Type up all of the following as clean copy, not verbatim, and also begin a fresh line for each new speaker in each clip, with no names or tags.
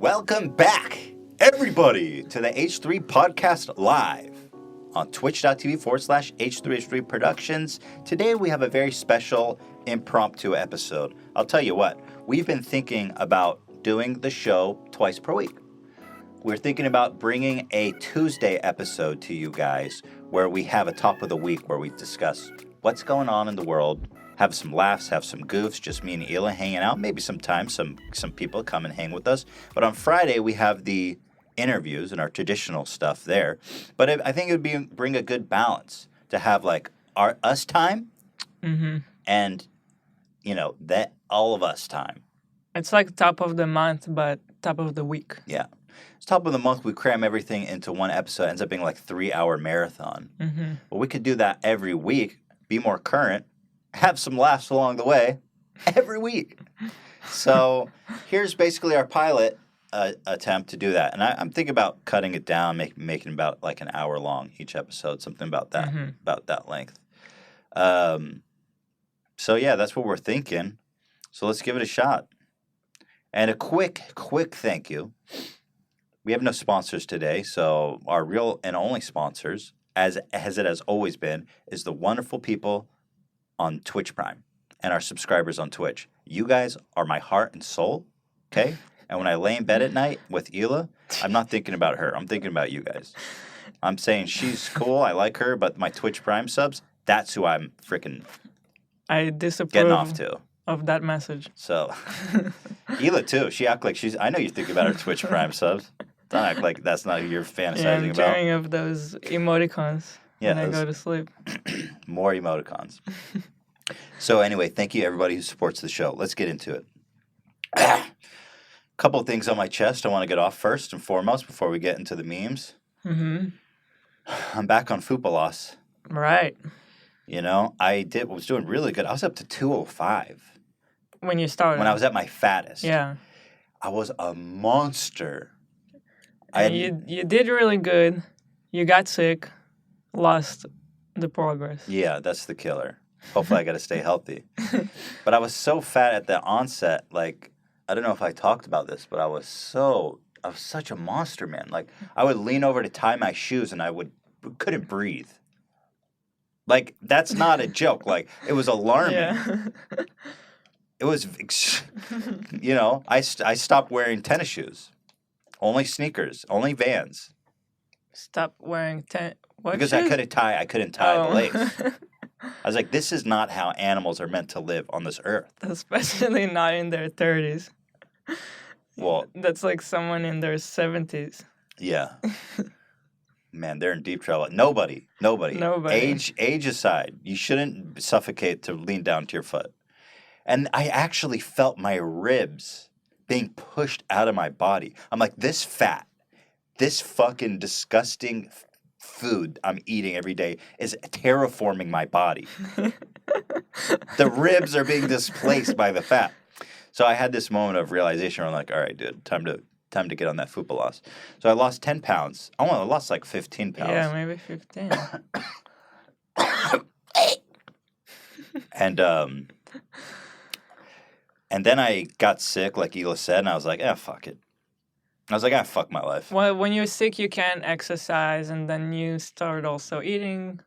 Welcome back, everybody, to the H3 Podcast Live on twitch.tv/H3H3 Productions. Today we have a very special impromptu episode. I'll tell you what, we've been thinking about doing the show twice per week. We're thinking about bringing a Tuesday episode to you guys where we have a top of the week where we discuss what's going on in the world, have some laughs, have some goofs, just me and Hila hanging out. Maybe sometimes some people come and hang with us. But on Friday, we have the interviews and our traditional stuff there. But I think it would bring a good balance to have like us time and, that all of us time.
It's like top of the month, but top of the week.
Yeah. It's top of the month. We cram everything into one episode. It ends up being like 3-hour marathon. But we could do that every week, be more current, have some laughs along the way every week. So here's basically our pilot attempt to do that. And I'm thinking about cutting it down, making about like an hour long each episode, something about that length. So yeah, that's what we're thinking. So let's give it a shot. And a quick thank you. We have no sponsors today, so our real and only sponsors, as it has always been, is the wonderful people on Twitch Prime and our subscribers on Twitch. You guys are my heart and soul, okay? And when I lay in bed at night with Hila, I'm not thinking about her. I'm thinking about you guys. I'm saying she's cool, I like her, but my Twitch Prime subs, that's who I'm freaking getting off to.
Of that message.
So, Hila too, she act like I know you think about her Twitch Prime subs. Don't act like that's not who you're fantasizing about.
I'm dreaming of those emoticons when I go to sleep.
More emoticons. So anyway, thank you everybody who supports the show. Let's get into it. Couple of things on my chest I want to get off first and foremost before we get into the memes. I'm back on Fupa Loss.
Right.
I was doing really good. I was up to 205.
When you started?
When I was at my fattest.
Yeah.
I was a monster.
You did really good. You got sick, lost the progress.
Yeah, that's the killer. Hopefully I got to stay healthy. But I was so fat at the onset, like, I don't know if I talked about this, but I was such a monster, man. Like, I would lean over to tie my shoes and couldn't breathe. Like, that's not a joke. Like, it was alarming.
Yeah.
It was, I stopped wearing tennis shoes. Only sneakers, only Vans.
Stop wearing what
because
shoes?
I couldn't tie the lace. I was like, this is not how animals are meant to live on this earth.
Especially not in their 30s.
Well,
that's like someone in their 70s.
Yeah. Man, they're in deep trouble. Nobody. Age aside, you shouldn't suffocate to lean down to your foot. And I actually felt my ribs being pushed out of my body. I'm like, this fucking disgusting food I'm eating every day is terraforming my body. The ribs are being displaced by the fat. So I had this moment of realization where I'm like, all right, dude, time to get on that Fupa Loss. So I lost 10 pounds. I lost like 15 pounds.
Yeah, maybe 15.
And then I got sick, like Hila said, and I was like, fuck it. I was like, fuck my life.
Well, when you're sick, you can't exercise, and then you start also eating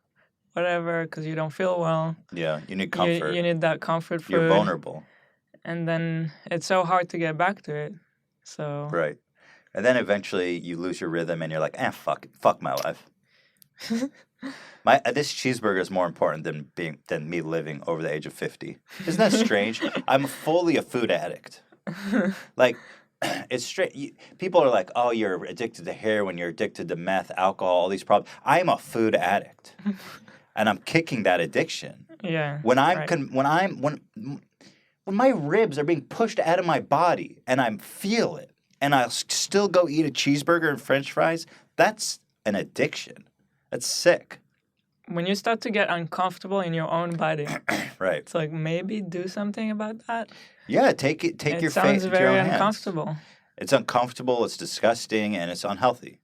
whatever because you don't feel well.
Yeah, you need comfort.
You need that comfort food.
You're vulnerable.
And then it's so hard to get back to it. So
right. And then eventually you lose your rhythm, and you're like, fuck it. Fuck my life. This cheeseburger is more important than me living over the age of 50. Isn't that strange? I'm fully a food addict. Like, it's straight. People are like, "Oh, you're addicted to heroin. You're addicted to meth, alcohol, all these problems." I'm a food addict, and I'm kicking that addiction.
Yeah.
When my ribs are being pushed out of my body, and I feel it, and I'll still go eat a cheeseburger and French fries. That's an addiction. That's sick.
When you start to get uncomfortable in your own body,
right?
It's like maybe do something about that.
Yeah, take your fate into your own hands. It sounds
very uncomfortable.
It's uncomfortable. It's disgusting, and it's unhealthy.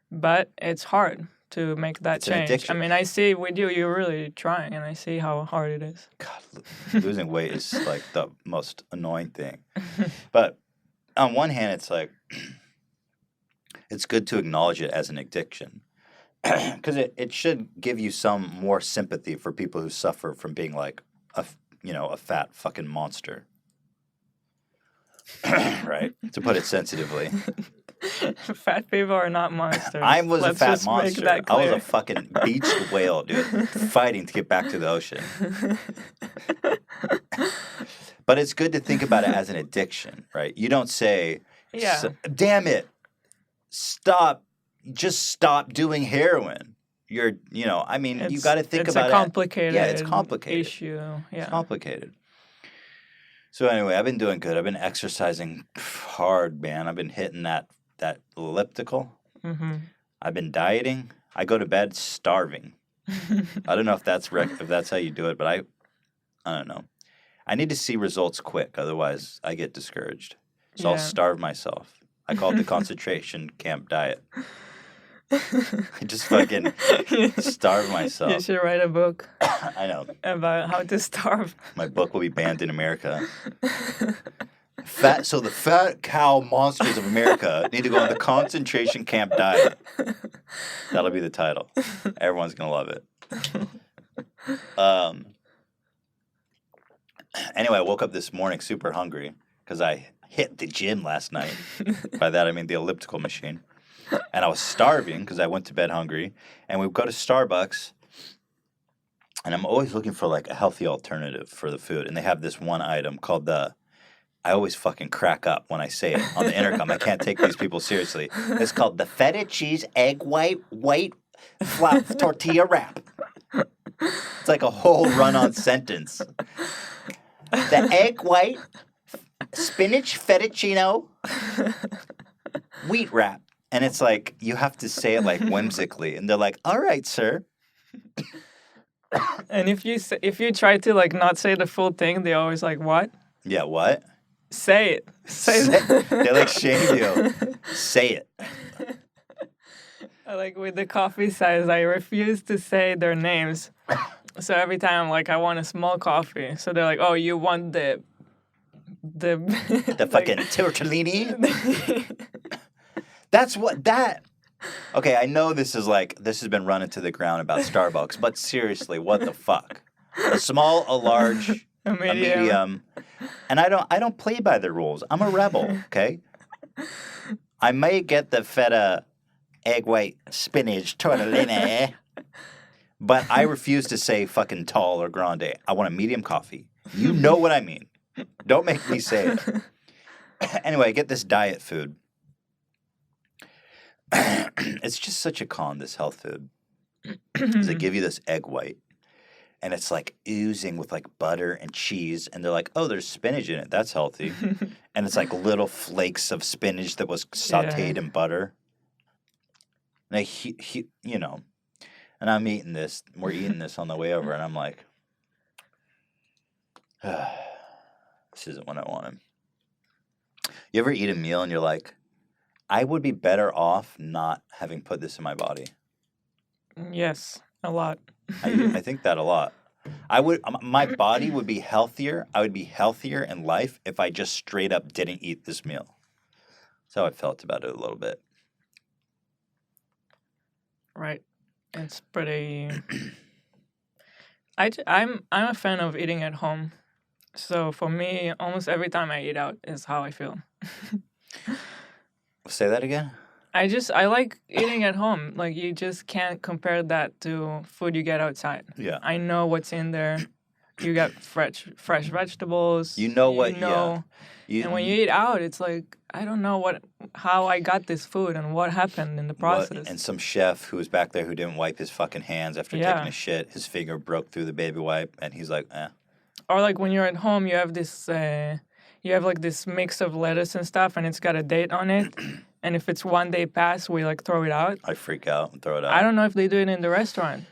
But it's hard to make that change. I mean, I see with you, you're really trying, and I see how hard it is.
God, losing weight is like the most annoying thing. But on one hand, it's like, it's good to acknowledge it as an addiction. Because it should give you some more sympathy for people who suffer from being like a fat fucking monster. Right? To put it sensitively.
Fat people are not monsters.
I was
Let's
a fat
just make
monster.
that
I was
clear.
a fucking beach whale, dude, fighting to get back to the ocean. But it's good to think about it as an addiction, right? You don't say,
Yeah.
damn it, just stop doing heroin. You got to think about it.
It's a complicated
it's complicated.
issue. Yeah.
It's complicated. So anyway, I've been doing good. I've been exercising hard, man. I've been hitting that elliptical.
Mm-hmm.
I've been dieting. I go to bed starving. I don't know if that's how you do it, but I don't know. I need to see results quick, otherwise I get discouraged. So I'll starve myself. I call it the concentration camp diet. I just fucking starve myself.
You should write a book.
I know.
About how to starve.
My book will be banned in America. So the fat cow monsters of America need to go on the concentration camp diet. That'll be the title. Everyone's going to love it. Anyway, I woke up this morning super hungry because I hit the gym last night. By that, I mean the elliptical machine. And I was starving because I went to bed hungry. And we go to Starbucks. And I'm always looking for like a healthy alternative for the food. And they have this one item called I always fucking crack up when I say it on the intercom. I can't take these people seriously. It's called the feta cheese egg white flat tortilla wrap. It's like a whole run-on sentence. The egg white spinach fettuccine wheat wrap. And it's like, you have to say it like whimsically. And they're like, all right, sir.
And if you try to like not say the full thing, they always like, what?
Yeah, what?
Say it.
They like shame you. Say it.
Like with the coffee size, I refuse to say their names. So every time, like, I want a small coffee. So they're like, oh, you want the
fucking tortellini? Okay, I know this has been run into the ground about Starbucks, but seriously, what the fuck? A small, a large, a medium. And I don't play by the rules. I'm a rebel, okay? I may get the feta egg white spinach tortellini, but I refuse to say fucking tall or grande. I want a medium coffee. You know what I mean. Don't make me say it. Anyway, I get this diet food. It's just such a con, this health food. They give you this egg white, and it's like oozing with like butter and cheese, and they're like, oh, there's spinach in it. That's healthy. And it's like little flakes of spinach that was sauteed in butter. And and I'm eating this. We're eating this on the way over, and I'm like, this isn't what I wanted. You ever eat a meal and you're like, I would be better off not having put this in my body?
Yes, a lot.
I think that a lot. My body would be healthier. I would be healthier in life if I just straight up didn't eat this meal. That's how I felt about it a little bit.
Right. It's pretty... I'm a fan of eating at home. So for me, almost every time I eat out is how I feel.
Say that again?
I like eating at home. Like, you just can't compare that to food you get outside.
Yeah.
I know what's in there. You get fresh vegetables.
You know what,
yeah. And when you eat out, it's like, I don't know how I got this food and what happened in the process.
And some chef who was back there who didn't wipe his fucking hands after taking a shit, his finger broke through the baby wipe, and he's like, eh.
Or like when you're at home, you have this... you have like this mix of lettuce and stuff, and it's got a date on it. And if it's one day past, we like throw it out.
I freak out and throw it out.
I don't know if they do it in the restaurant.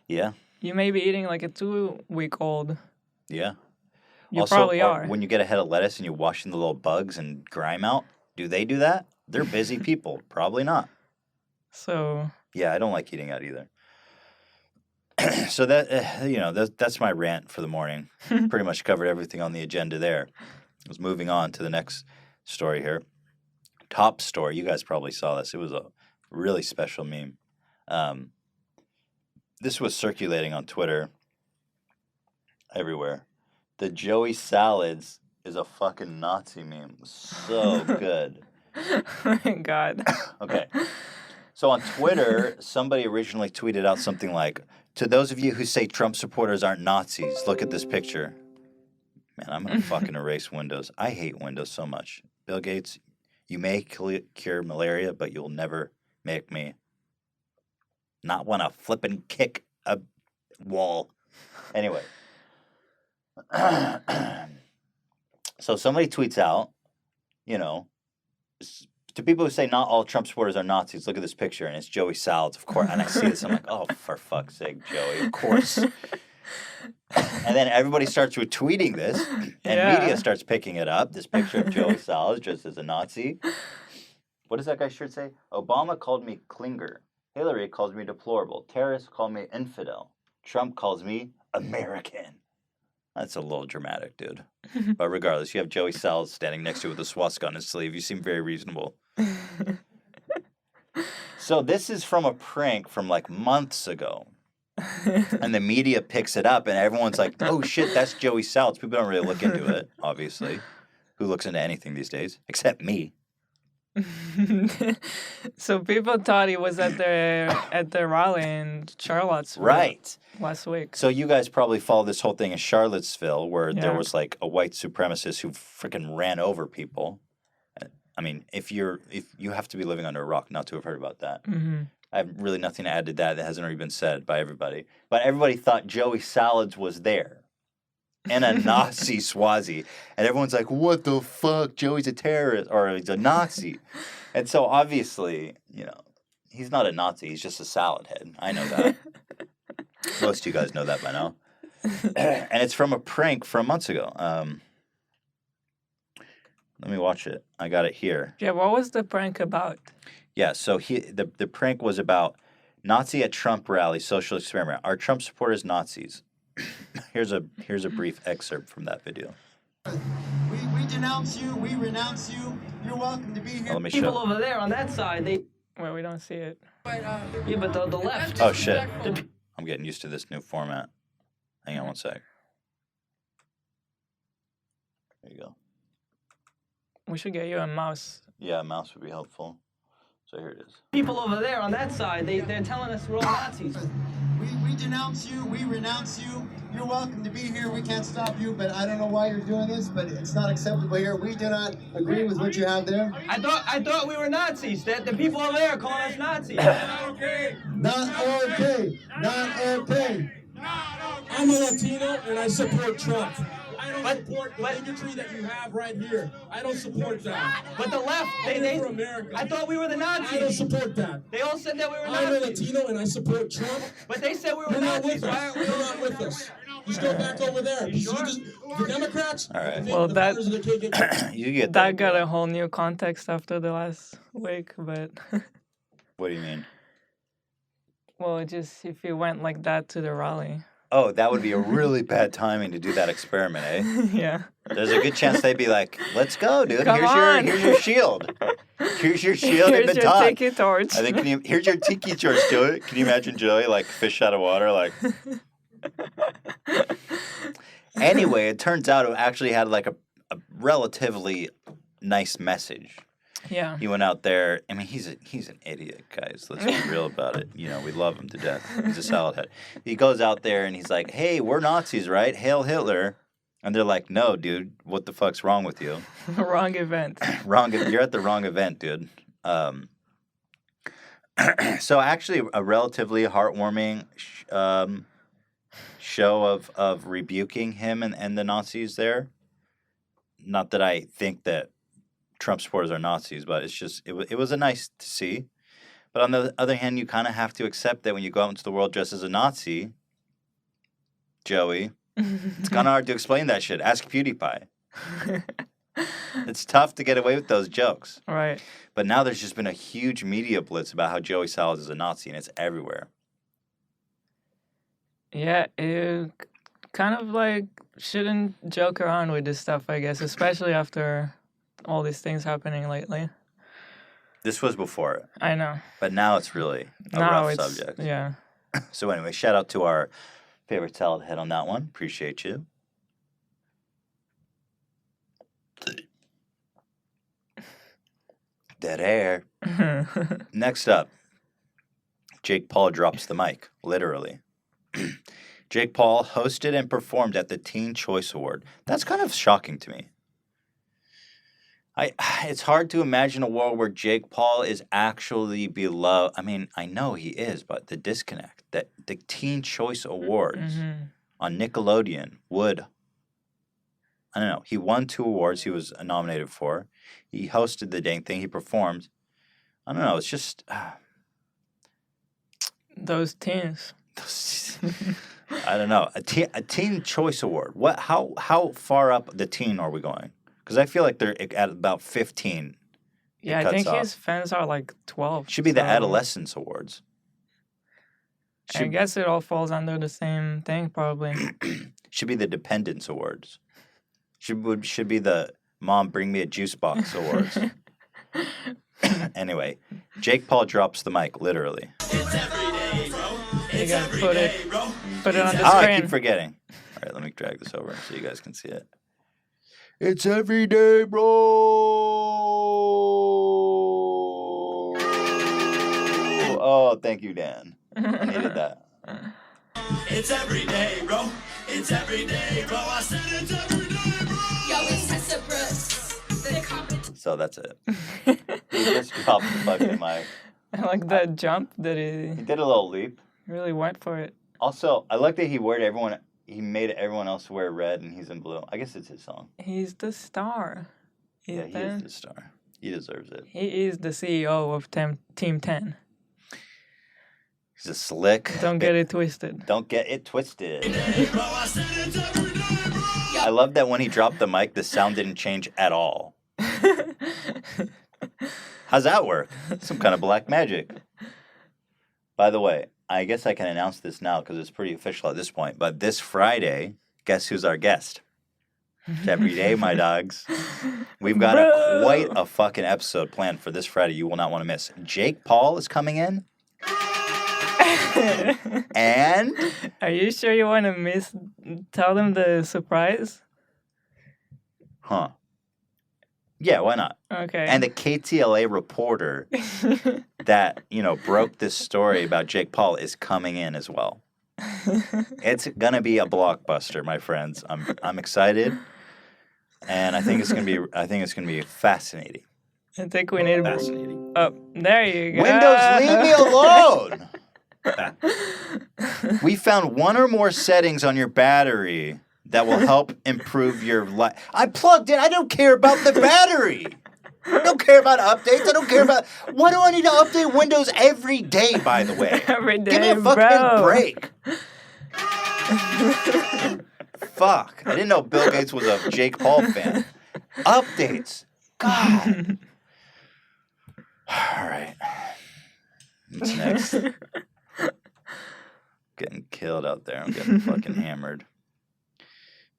Yeah.
You may be eating like a 2-week-old.
Yeah.
You also, probably are.
When you get a head of lettuce and you're washing the little bugs and grime out, do they do that? They're busy people. Probably not.
So.
Yeah, I don't like eating out either. So that's my rant for the morning. Pretty much covered everything on the agenda there. I was moving on to the next story here. Top Story. You guys probably saw this. It was a really special meme. This was circulating on Twitter everywhere. The Joey Salads is a fucking Nazi meme. So good.
Oh my God.
Okay. So on Twitter, somebody originally tweeted out something like, to those of you who say Trump supporters aren't Nazis, look at this picture. Man, I'm going to fucking erase Windows. I hate Windows so much. Bill Gates, you may cure malaria, but you'll never make me not want to flip and kick a wall. Anyway. So somebody tweets out, to people who say not all Trump supporters are Nazis, look at this picture, and it's Joey Salads, of course. And I see this, I'm like, oh, for fuck's sake, Joey, of course. And then everybody starts retweeting this, and media starts picking it up, this picture of Joey Salads just as a Nazi. What does that guy's shirt say? Obama called me clinger. Hillary calls me deplorable. Terrorists call me infidel. Trump calls me American. That's a little dramatic, dude. But regardless, you have Joey Salads standing next to you with a swastika on his sleeve. You seem very reasonable. So this is from a prank from like months ago. And the media picks it up and everyone's like, oh shit, that's Joey Salads. People don't really look into it, obviously. Who looks into anything these days? Except me.
So people thought he was at the rally in Charlottesville.
Right.
Last week.
So you guys probably follow this whole thing in Charlottesville where there was like a white supremacist who freaking ran over people. I mean, if you have to be living under a rock not to have heard about that.
Mm-hmm.
I have really nothing to add to that hasn't already been said by everybody. But everybody thought Joey Salads was there. And a Nazi Swazi. And everyone's like, what the fuck? Joey's a terrorist or he's a Nazi. And so obviously, he's not a Nazi. He's just a salad head. I know that. Most of you guys know that by now. And it's from a prank from months ago. Let me watch it. I got it here.
Yeah, what was the prank about?
Yeah, so the prank was about Nazi at Trump rally, social experiment. Are Trump supporters Nazis? Here's a brief excerpt from that video.
We denounce you. We renounce you. You're welcome to be here.
Let me
People
show.
over there on that side,
Well, we don't see it.
yeah, but the left.
Oh shit! I'm getting used to this new format. Hang on one sec. There you go.
We should get you a mouse.
Yeah, a mouse would be helpful. So here it is.
People over there on that side, they're telling us we're all Nazis.
We denounce you. We renounce you. You're welcome to be here. We can't stop you, but I don't know why you're doing this, but it's not acceptable here. We do not agree with what you have there.
I thought we were Nazis. That the people over there are calling us Nazis.
Not okay. Not okay. Not okay.
I'm a Latino and I support Trump. I don't support the bigotry that you have right here. I don't support that.
But the left, they
for America.
I thought we were the
I don't
Nazis.
support that.
They all said that we were
I'm a
Nazis.
Latino and I support Trump.
But they said we were
You're not
Nazis.
with
Why
us.
aren't we
You're
all
not with us. Just go back over there. The Democrats.
All right.
Well,
the
that-
founders of the KKK.
You get
That got a whole new context after the last week, but
What do you mean?
well, just if you went like that to the rally.
Oh, that would be a really bad timing to do that experiment, eh?
Yeah.
There's a good chance they'd be like, "Let's go, dude.
Come
here's
on."
your shield. Here's your shield and
Here's your
baton."
tiki torch.
I think here's your tiki torch, Joey. Can you imagine Joey like fish out of water, like? Anyway, it turns out it actually had like a relatively nice message.
Yeah.
He went out there. I mean, he's an idiot, guys. Let's be real about it. We love him to death. He's a salad head. He goes out there and he's like, "Hey, we're Nazis, right? Hail Hitler!" And they're like, "No, dude. What the fuck's wrong with you?
Wrong event.
You're at the wrong event, dude." So actually, a relatively heartwarming show of rebuking him and the Nazis there. Not that I think that Trump supporters are Nazis, but it's just it was a nice to see. But on the other hand, you kind of have to accept that when you go out into the world dressed as a Nazi, Joey, it's kind of hard to explain that shit. Ask PewDiePie. It's tough to get away with those jokes.
Right.
But now there's just been a huge media blitz about how Joey Salads is a Nazi, and it's everywhere.
Yeah, it kind of like shouldn't joke around with this stuff, I guess, especially after all these things happening lately.
This was before it,
I know.
but now it's really a
Now
rough
it's
subject.
yeah.
So anyway, shout out to our favorite salad head on that one. Appreciate you. Dead air. Next up, Jake Paul drops the mic, literally. Jake Paul hosted and performed at the Teen Choice Award. That's kind of shocking to me. It's hard to imagine a world where Jake Paul is actually beloved. I mean, I know he is, but the disconnect that the Teen Choice Awards on Nickelodeon would. I don't know. He won 2 awards he was nominated for. He hosted the dang thing. He performed. I don't know. It's just
Those teens.
I don't know. A Teen Choice Award. What? How far up the teen are we going? Because I feel like they're at about 15.
Yeah, I think his fans are like 12.
Should be the Adolescence Awards.
I guess it all falls under the same thing, probably.
Should be the Dependence Awards. Should be the Mom Bring Me a Juice Box Awards. Anyway, Jake Paul drops the mic, literally.
You gotta put it on the
Oh,
screen.
I keep forgetting. All right, let me drag this over so you guys can see it. It's every day, bro. Oh, thank you, Dan. I needed that.
It's every day, bro. It's every day, bro. I said it's every day, bro. Yo, it's
So that's it. He just dropped the fucking mic.
I like that jump that
He
he
did a little leap.
really went for it.
Also, I like that he made everyone else wear red and he's in blue. I guess it's his song.
He's the star.
Yeah, he is the star. He deserves it.
He is the CEO of Team 10.
He's a slick.
Don't get it twisted.
Don't get it twisted. I love that when he dropped the mic, the sound didn't change at all. How's that work? Some kind of black magic. By the way, I guess I can announce this now because it's pretty official at this point. But this Friday, guess who's our guest? It's every day, my dogs. We've got quite a fucking episode planned for this Friday you will not want to miss. Jake Paul is coming in. And
Are you sure you want to tell them the surprise?
huh. Yeah, why not?
Okay.
And the KTLA reporter that, broke this story about Jake Paul is coming in as well. It's gonna be a blockbuster, my friends. I'm excited. And I think it's gonna be fascinating.
I think we need
Fascinating.
Oh, there you go.
Windows, leave me alone. We found one or more settings on your battery that will help improve your life. I plugged in. I don't care about the battery. I don't care about updates. I don't care about... Why do I need to update Windows every day, by the way?
Every day,
Give me a fucking
bro.
break. Fuck. I didn't know Bill Gates was a Jake Paul fan. Updates. God. All right. What's next? Getting killed out there. I'm getting fucking hammered.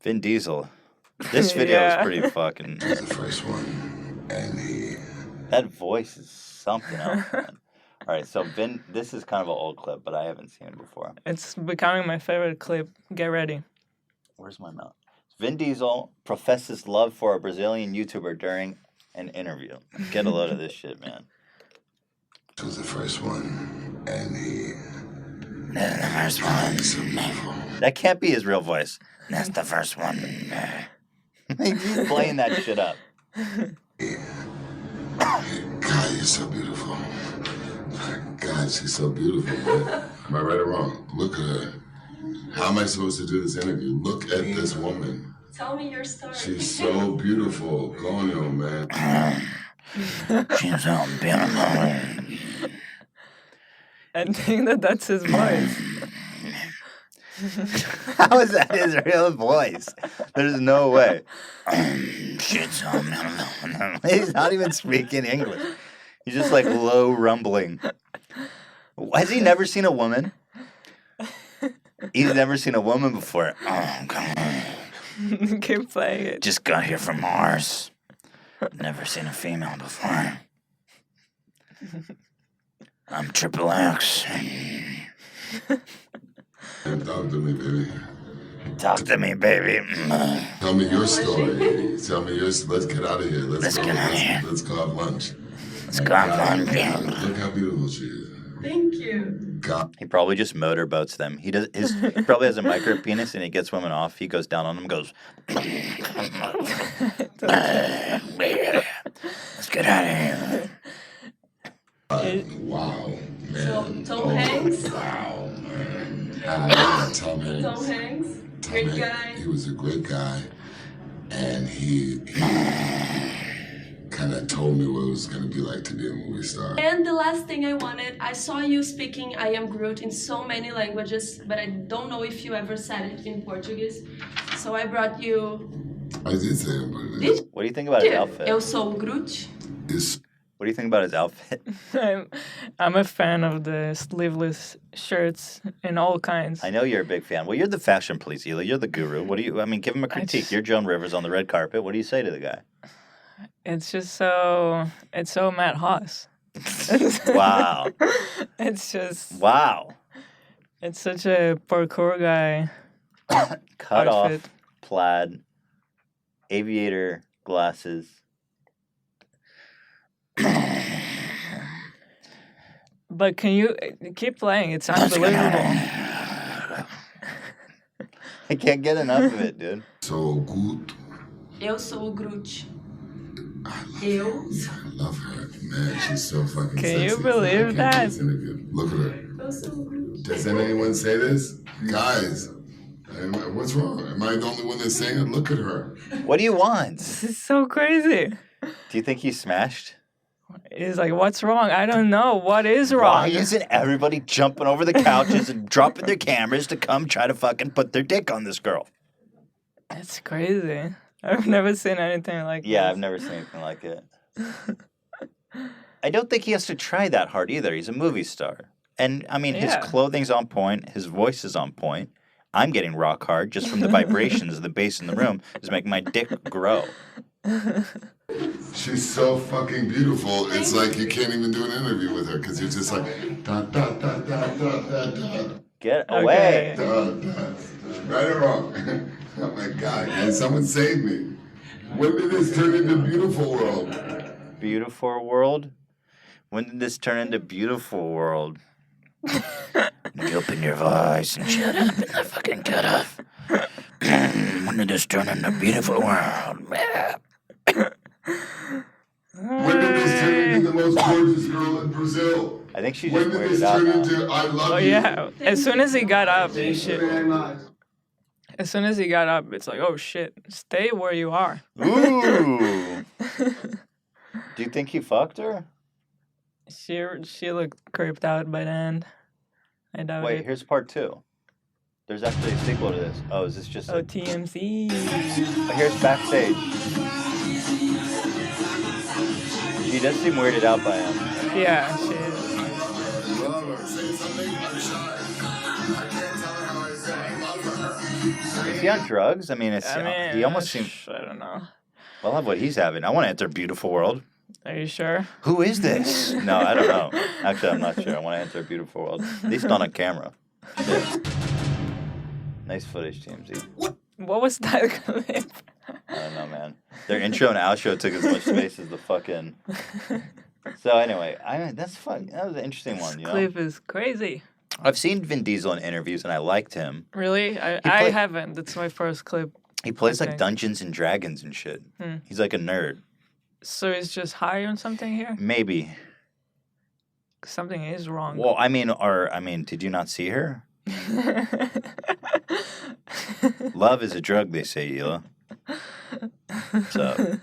Vin Diesel. This video is pretty fucking...
The first one, and
That voice is something else, man. All right, so this is kind of an old clip, but I haven't seen it before.
It's becoming my favorite clip. Get ready.
Where's my mouth? Vin Diesel professes love for a Brazilian YouTuber during an interview. Get a load of this shit, man.
This was the first one, and
That's the first one. That can't be his real voice. That's the first one. He's playing that shit up.
God, you're so beautiful. God, she's so beautiful, man. Am I right or wrong? Look at her. How am I supposed to do this interview? Look at this woman.
Tell me your story.
She's so beautiful. Conyo, man.
She's so beautiful.
I think that's his voice.
How is that his real voice? There's no way. She's so beautiful. He's not even speaking English. He's just like low rumbling. Has he never seen a woman? He's never seen a woman before. Oh, come on.
Keep playing it.
Just got here from Mars. Never seen a female before. I'm Triple X.
Talk to me, baby.
Talk to me, baby.
Tell me your story. Tell me your. Let's get out of here.
Let's get out of here.
Let's go have lunch.
Let's go have lunch.
Look how beautiful she is.
Thank you.
God.
He probably just motorboats them. He probably has a micro penis and he gets women off. He goes down on them, goes. Let's get out of here.
Wow, man.
Tom Hanks.
Wow, man. Tom Hanks.
Tom Hanks. Great guy.
He was a great guy, and he kind of told me what it was going to be like to be a movie star.
And the last thing I saw you speaking I am Groot in so many languages, but I don't know if you ever said it in Portuguese. So I brought you.
I did say it, but
What do you think about his outfit?
Eu sou o Groot.
it's
What do you think about his outfit?
I'm a fan of the sleeveless shirts in all kinds.
I know you're a big fan. Well, you're the fashion police, Hila. You're the guru. What do you? I mean, give him a critique. You're Joan Rivers on the red carpet. What do you say to the guy?
It's just so Matt Haas.
Wow.
It's just
Wow.
it's such a parkour guy.
Cut
outfit.
off, plaid, aviator glasses.
But can you keep playing? It's unbelievable.
I can't get enough of it, dude.
so good.
Eu sou o Groot.
I love her, man. She's so fucking
Can
sexy.
you believe
I can't
that?
do this interview. Look at her.
Eu sou o Groot.
Does anyone say this? Guys, what's wrong? Am I the only one that's saying it? Look at her.
What do you want?
This is so crazy.
Do you think he's smashed?
He's like, what's wrong? I don't know. What is wrong?
Why isn't everybody jumping over the couches and dropping their cameras to come try to fucking put their dick on this girl?
It's crazy. I've never seen anything like
Yeah,
this.
I've never seen anything like it. I don't think he has to try that hard either. He's a movie star. And, I mean, his
Yeah.
clothing's on point. His voice is on point. I'm getting rock hard just from the vibrations of the bass in the room is making my dick grow.
She's so fucking beautiful. It's like you can't even do an interview with her because you're just like da da da da da da da
Get away.
Okay.
da da. Right or wrong? Oh my God! Can someone save me? When did this turn into Beautiful World?
Beautiful world? When did this turn into beautiful world? You open your voice and shut up and the fucking cut off. When did this turn into beautiful world?
When did this turn into the most gorgeous girl in Brazil?
I think she
When
just
did this
weirded out
turn
now.
into I love
Oh
you?
yeah. As soon as he got up, shit.
much.
As soon as he got up, it's like, oh shit, stay where you are.
Ooh. Do you think he fucked her?
She looked creeped out by the end. I doubt
Wait,
it.
here's part 2. There's actually a sequel to this. Oh, is this just
Oh,
a...
TMZ.
Here's backstage. She does seem weirded out by him.
Yeah, she is.
Love her. Say something. I'm shy. I can't tell her how I feel. I love her.
Is he on drugs? I mean, he almost seems...
I don't know.
I love what he's having. I want to enter beautiful world.
Are you sure?
Who is this? No, I don't know. Actually, I'm not sure. I want to enter a beautiful world. At least not on camera. Shit. Nice footage, TMZ.
What was that clip?
I don't know, man. Their intro and outro took as much space as the fucking... So anyway, that's fun. That was an interesting one, you know?
Clip is crazy.
I've seen Vin Diesel in interviews, and I liked him.
Really? I
play-
haven't. That's my first clip.
He plays like
Okay.
Dungeons and Dragons and shit.
Hmm.
He's like a nerd.
So he's just high on something here?
Maybe.
Something is wrong.
Well, I mean, did you not see her? Love is a drug, they say, Hila. So.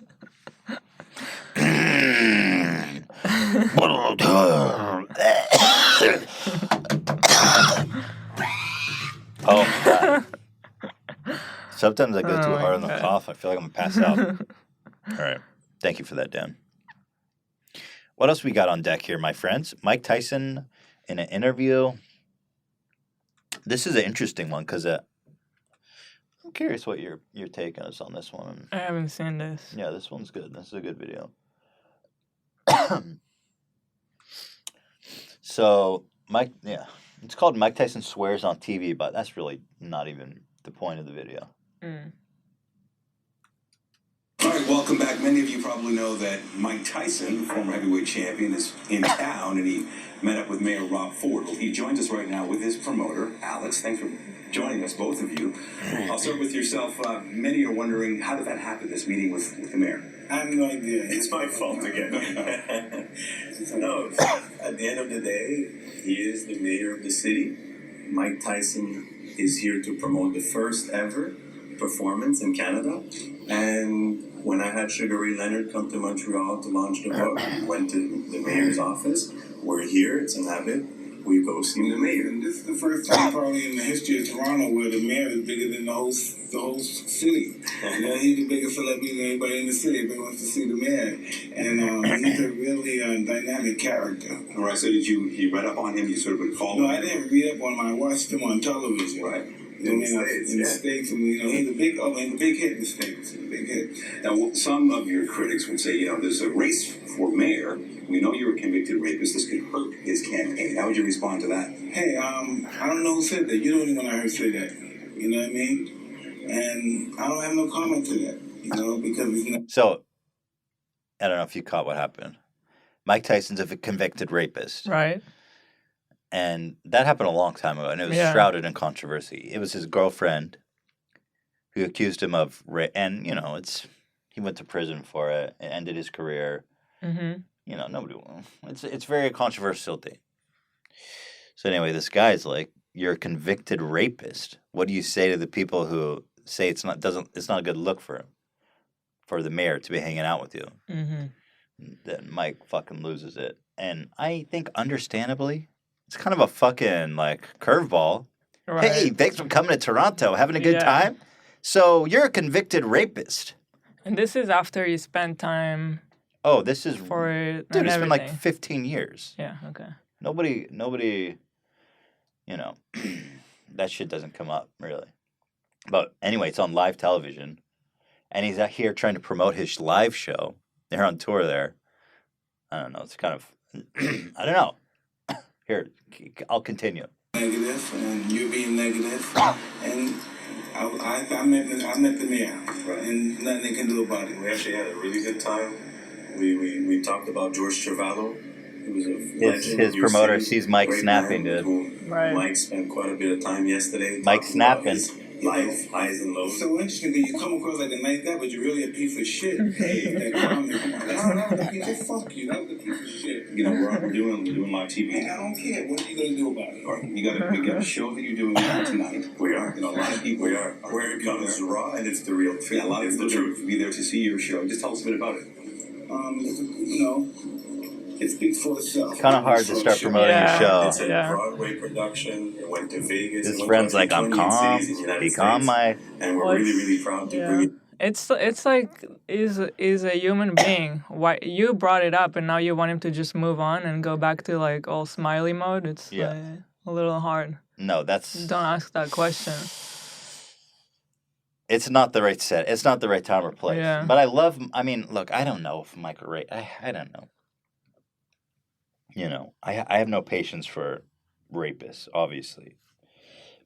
Oh my God. Sometimes I go
Oh
too
my
hard on the
God.
cough. I feel like I'm gonna pass out. All right. Thank you for that, Dan. What else we got on deck here, my friends? Mike Tyson in an interview. This is an interesting one because I'm curious what your take is on this one.
I haven't seen this.
Yeah, this one's good. This is a good video. So it's called Mike Tyson Swears on TV, but that's really not even the point of the video.
All right, welcome back. Many of you probably know that Mike Tyson, former heavyweight champion, is in town, and he met up with Mayor Rob Ford. Well, he joins us right now with his promoter, Alex. Thanks for joining us, both of you. I'll start with yourself. Many are wondering, how did that happen, this meeting with the mayor?
I have no idea.
It's my fault again. No, at the end of the day, he is the mayor of the city. Mike Tyson is here to promote the first ever performance in Canada. And when I had Sugar Ray Leonard come to Montreal to launch the book, we went to the mayor's office. We're here, it's an habit. We go see the mayor.
And this is the first time probably in the history of Toronto where the mayor is bigger than the whole city. You know, he's the biggest celebrity than anybody in the city. Everybody wants to see the mayor. And he's a really dynamic character.
All right, so you read up on him, you sort of would follow him?
No, I didn't read up on him. I watched him on television.
Right.
In the States, and he's a big hit in the States. He's a big hit.
Now, some of your critics would say, there's a race for mayor. We know you're a convicted rapist. This could hurt his campaign. How would you respond to that?
Hey, I don't know who said that. You're the only one I heard say that. You know what I mean? And I don't have no comment to that. Because it's not.
So, I don't know if you caught what happened. Mike Tyson's a convicted rapist.
Right.
And that happened a long time ago, and it was shrouded in controversy. It was his girlfriend who accused him of and he went to prison for it. It ended his career. Nobody. It's a very controversial thing. So anyway, this guy's like, "You're a convicted rapist. What do you say to the people who say it's not a good look for him, for the mayor to be hanging out with you?" Then Mike fucking loses it, and I think understandably. It's kind of a fucking, curveball. Right. Hey, thanks for coming to Toronto. Having a good time? So, you're a convicted rapist.
And this is after you spent time...
Oh, this is...
For it
Dude, it's been 15 years.
Yeah, okay.
Nobody, that shit doesn't come up, really. But anyway, it's on live television. And he's out here trying to promote his live show. They're on tour there. I don't know. It's kind of... I don't know. Here, I'll continue.
Negative, and you being negative, and I met the mayor, and nothing they can do about it.
We actually had a really good time. We talked about George Travallo. He was a legend.
His promoter sees Mike snapping, dude.
Right. Mike spent quite a bit of time yesterday.
Mike snapping.
Life, highs and lows.
So interesting that you come across like a nice guy, but you're really a piece of shit. Hey, that comment. Fuck you. That was a piece of shit.
We're doing live TV.
Hey, I don't care. What are you gonna do about it?
All right, we got a show that you're doing tonight. We are. A lot of people. We are. Where it comes raw and it's the real truth. Yeah, a lot of the truth. Be there to see your show. Just tell us a bit about it.
It speaks for itself.
It's kind of hard to start promoting your show.
It's a Broadway production. It went to Vegas.
His friend's like, I'm calm. Be calm, Mike.
And we're really proud to bring it.
It's like is a human being. Why you brought it up and now you want him to just move on and go back to all smiley mode? It's a little hard.
No, don't
ask that question.
It's not the right set. It's not the right time or place.
Yeah.
But look, I don't know if Mike or I don't know. I have no patience for rapists, obviously.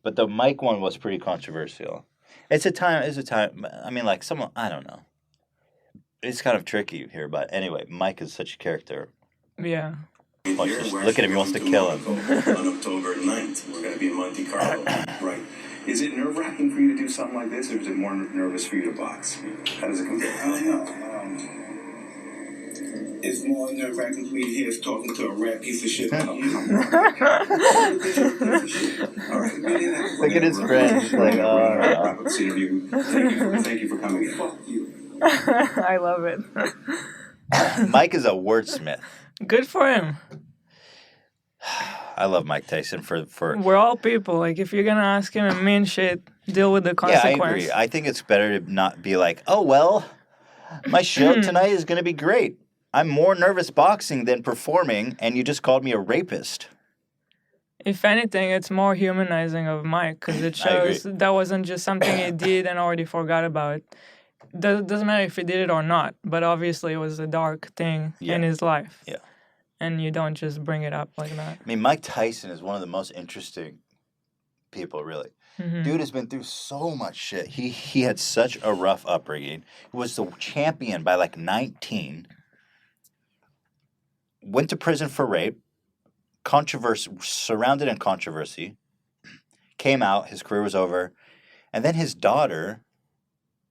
But the Mike one was pretty controversial. It's a time. Someone, I don't know. It's kind of tricky here, but anyway, Mike is such a character.
Yeah.
Look at him, he wants to kill him.
On October 9th, we're going to be in Monte Carlo. Right. Is it nerve-wracking for you to do something like this, or is it more nervous for you to box? How does it compare?
I don't know. It's more nerve-wracking for me to hear us talking to a rat piece of shit.
Look at his friend. He's like,
wrap up this interview. Thank you for coming in.
Fuck you.
I love it.
Mike is a wordsmith.
Good for him.
I love Mike Tyson for.
We're all people. If you're gonna ask him and mean shit, deal with the consequence.
Yeah, I agree. I think it's better to not be like, oh well, my show tonight is gonna be great. I'm more nervous boxing than performing, and you just called me a rapist.
If anything, it's more humanizing of Mike because it shows that wasn't just something he did and already forgot about. Doesn't matter if he did it or not, but obviously it was a dark thing in his life.
Yeah.
and you don't just bring it up like that.
I mean, Mike Tyson is one of the most interesting people, really. Dude has been through so much shit. He had such a rough upbringing. He was the champion by like 19. Went to prison for rape. Controversy, surrounded in controversy. Came out. His career was over. And then his daughter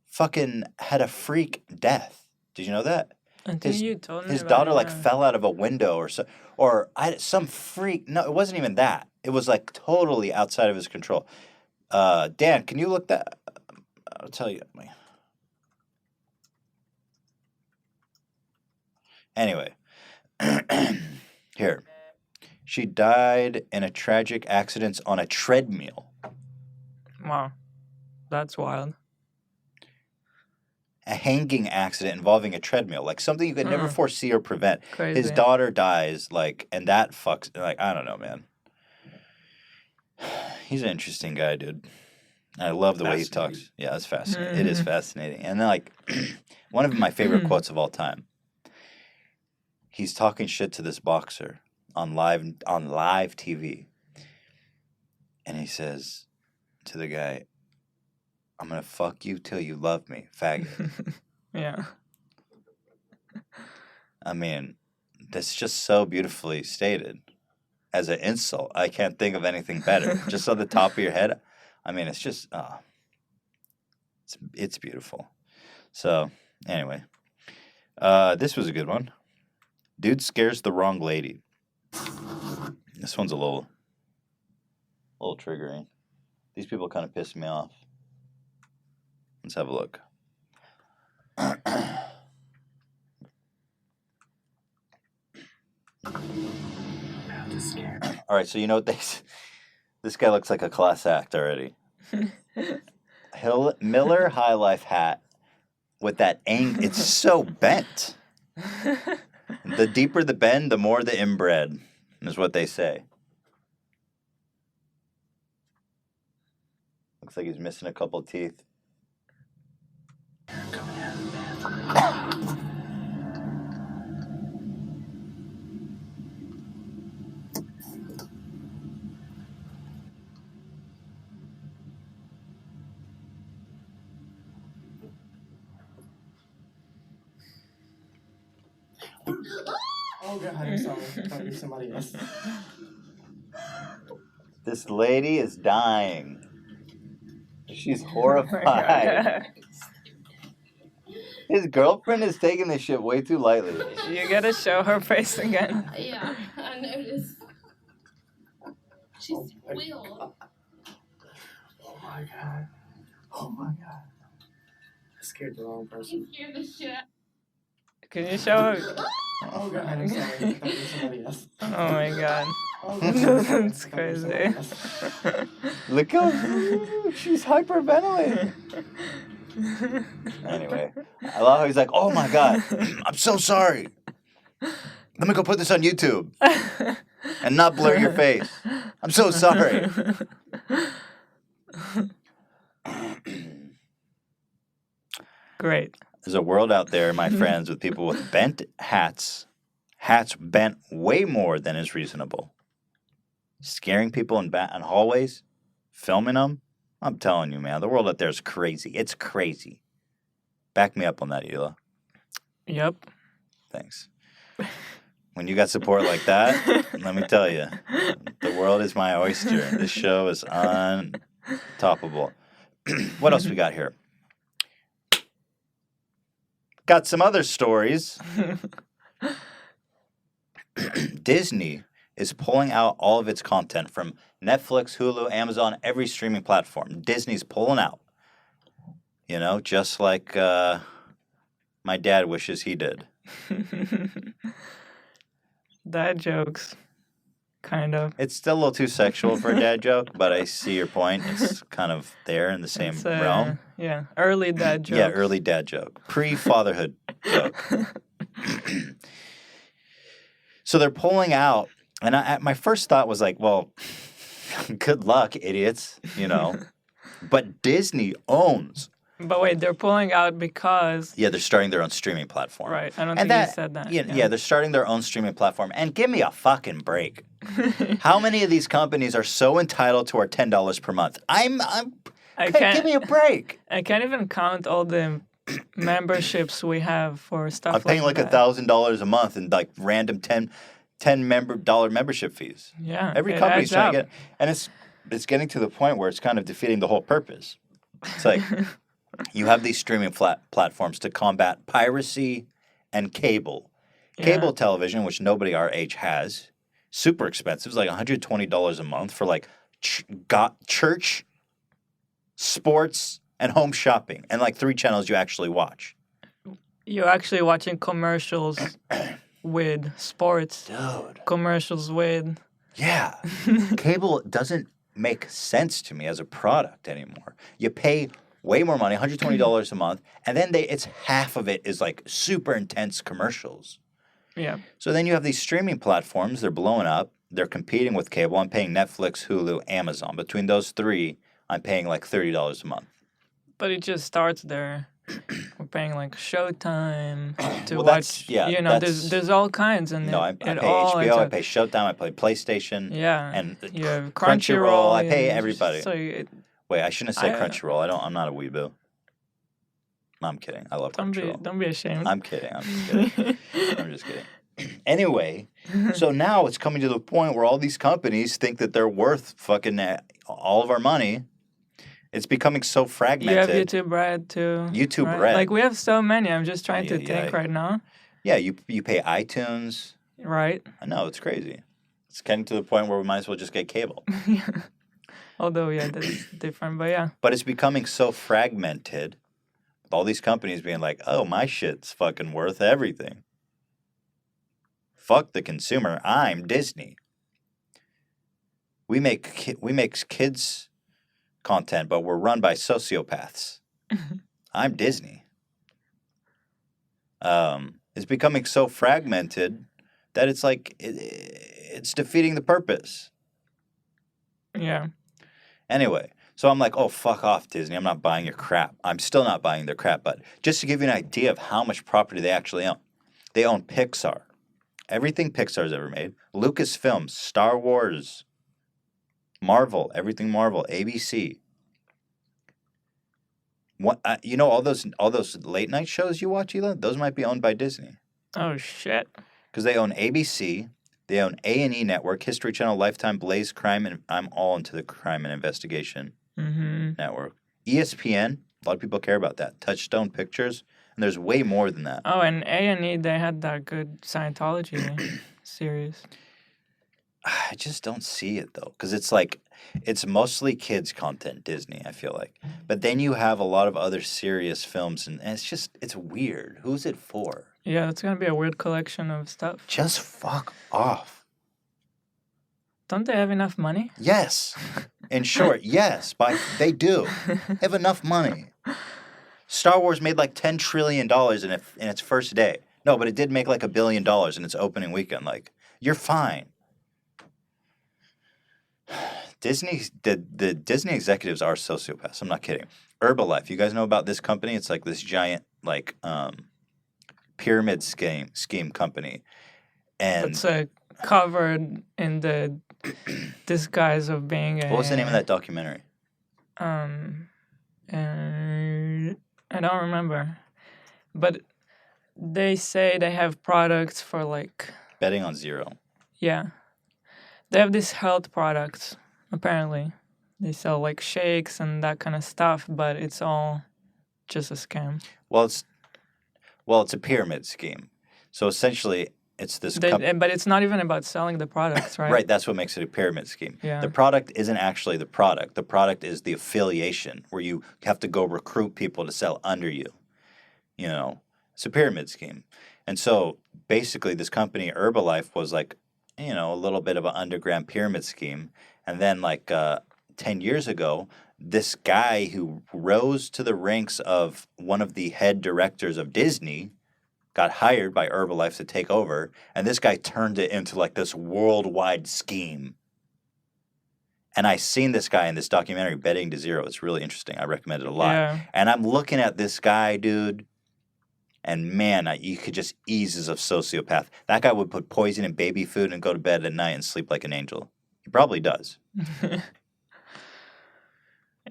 fucking had a freak death. Did you know that?
I think you told me
His
about
daughter
it,
like
yeah.
fell out of a window or so, or some freak. No, it wasn't even that. It was like totally outside of his control. Dan, can you look that? I'll tell you. Anyway, here. She died in a tragic accident on a treadmill.
Wow. That's wild.
A hanging accident involving a treadmill, like something you could never foresee or prevent.
Crazy.
His daughter dies, like, and that fucks, like, I don't know, man. He's an interesting guy, dude. I love the way he talks. Yeah, it's fascinating. It is fascinating. And then, like, one of my favorite quotes of all time. He's talking shit to this boxer on live TV, and he says to the guy, "I'm gonna fuck you till you love me, faggot."
Yeah.
I mean, that's just so beautifully stated as an insult. I can't think of anything better. Just on the top of your head. I mean, it's just, it's beautiful. So, anyway, this was a good one. Dude scares the wrong lady. This one's a little triggering. These people kind of piss me off. Let's have a look. All right, so you know what this guy looks like a class act already. Miller High Life hat with that it's so bent. The deeper the bend, the more the inbred, is what they say. Looks like he's missing a couple teeth.
Oh God, I'm sorry. I thought you were somebody else.
This lady is dying. She's horrified. His girlfriend is taking this shit way too lightly.
You gotta show her face again.
Yeah, I noticed. She's squealed.
Oh my God. Oh my God. I scared the wrong person.
You scared the shit.
Can you show her?
Oh God, I'm sorry. I thought you were somebody else.
Oh my God.
Oh God,
That's crazy.
Look how she's hyperventilating. Anyway, I love how he's like, "Oh my God, I'm so sorry. Let me go put this on YouTube and not blur your face. I'm so sorry."
Great.
There's a world out there, my friends, with people with bent hats bent way more than is reasonable. Scaring people in hallways, filming them. I'm telling you, man, the world out there is crazy. It's crazy. Back me up on that, Hila.
Yep.
Thanks. When you got support like that, let me tell you, the world is my oyster. This show is untoppable. What else we got here? Got some other stories. Disney is pulling out all of its content from Netflix, Hulu, Amazon, every streaming platform. Disney's pulling out. You know, just like my dad wishes he did.
Dad jokes. Kind of.
It's still a little too sexual for a dad joke, but I see your point. It's kind of there in the same realm.
Yeah, early dad joke.
Yeah, early dad joke. Pre-fatherhood joke. So they're pulling out, and my first thought was like, well, good luck, idiots, you know. But Disney owns
But wait, they're pulling out because...
Yeah, they're starting their own streaming platform.
Right, I don't
And
think you said that.
Yeah, they're starting their own streaming platform. And give me a fucking break. How many of these companies are so entitled to our $10 per month? Give me a break.
I can't even count all the memberships we have for stuff
I'm paying like
that.
$1,000 a month in like random $10 membership fees.
Yeah,
Every
it
company's
adds
trying to
up.
get, and it's getting to the point where it's kind of defeating the whole purpose. It's like you have these streaming platforms to combat piracy and cable. Cable television, which nobody our age has, super expensive. It's like $120 a month for like church, sports, and home shopping, and like 3 channels you actually watch.
You're actually watching commercials with sports.
Dude.
Commercials with...
Yeah. Cable doesn't make sense to me as a product anymore. You pay way more money, $120 a month, and then it's half of it is like super intense commercials.
Yeah.
So then you have these streaming platforms, they're blowing up, they're competing with cable. I'm paying Netflix, Hulu, Amazon. Between those 3, I'm paying like $30 a month.
But it just starts there. We're paying like Showtime to
Well,
watch.
yeah,
You know, there's all kinds, and
No, I pay HBO, I pay Showtime, I pay PlayStation.
Yeah.
And
you have
Crunchyroll, I pay
and
everybody.
So
Wait, I shouldn't say Crunchyroll. I'm not a weeboo. No, I'm kidding. I love Crunchyroll.
Don't be ashamed.
I'm kidding. I'm just kidding. I'm just kidding. Anyway, so now it's coming to the point where all these companies think that they're worth fucking all of our money. It's becoming so fragmented.
You have YouTube Red too.
YouTube
right?
Red.
Like we have so many. I'm just trying to think right now.
Yeah, you pay iTunes.
Right.
I know, it's crazy. It's getting to the point where we might as well just get cable.
Although, yeah, that's different, but yeah.
But it's becoming so fragmented with all these companies being like, oh, my shit's fucking worth everything. Fuck the consumer. I'm Disney. We make kids content, but we're run by sociopaths. I'm Disney. It's becoming so fragmented that it's like it's defeating the purpose.
Yeah.
Anyway, so I'm like, oh, fuck off, Disney. I'm not buying your crap. I'm still not buying their crap, but just to give you an idea of how much property they actually own. They own Pixar. Everything Pixar's ever made. Lucasfilm, Star Wars, Marvel, everything Marvel, ABC. What you know all those late night shows you watch, Hila? Those might be owned by Disney.
Oh shit.
Because they own ABC, they own A&E Network, History Channel, Lifetime, Blaze, Crime, and I'm all into the Crime and Investigation Network. ESPN, a lot of people care about that. Touchstone Pictures, and there's way more than that.
Oh, and A&E, they had that good Scientology series.
I just don't see it though, because it's like it's mostly kids content, Disney, I feel like. But then you have a lot of other serious films, and it's weird. Who's it for?
Yeah, it's gonna be a weird collection of stuff.
Just fuck off.
Don't they have enough money?
Yes. In short, yes, but they do. They have enough money. Star Wars made like $10 trillion in its first day. No, but it did make like $1 billion in its opening weekend. Like, you're fine. The Disney executives are sociopaths. I'm not kidding. Herbalife, you guys know about this company? It's like this giant like pyramid scheme company, and
it's covered in the disguise of being a.
What was the name of that documentary?
I don't remember, but they say they have products for like
betting on zero.
Yeah, they have these health products. Apparently, they sell like shakes and that kind of stuff, but it's all just a scam.
Well, it's a pyramid scheme. So essentially, it's this.
But it's not even about selling the products, right?
Right. That's what makes it a pyramid scheme.
Yeah.
The product isn't actually the product. The product is the affiliation, where you have to go recruit people to sell under you. You know, it's a pyramid scheme. And so basically, this company Herbalife was like, you know, a little bit of an underground pyramid scheme. And then, like 10 years ago, this guy who rose to the ranks of one of the head directors of Disney got hired by Herbalife to take over. And this guy turned it into like this worldwide scheme. And I seen this guy in this documentary, Betting to Zero. It's really interesting. I recommend it a lot.
Yeah.
And I'm looking at this guy, dude, and man, you could just ease as a sociopath. That guy would put poison in baby food and go to bed at night and sleep like an angel. He probably does.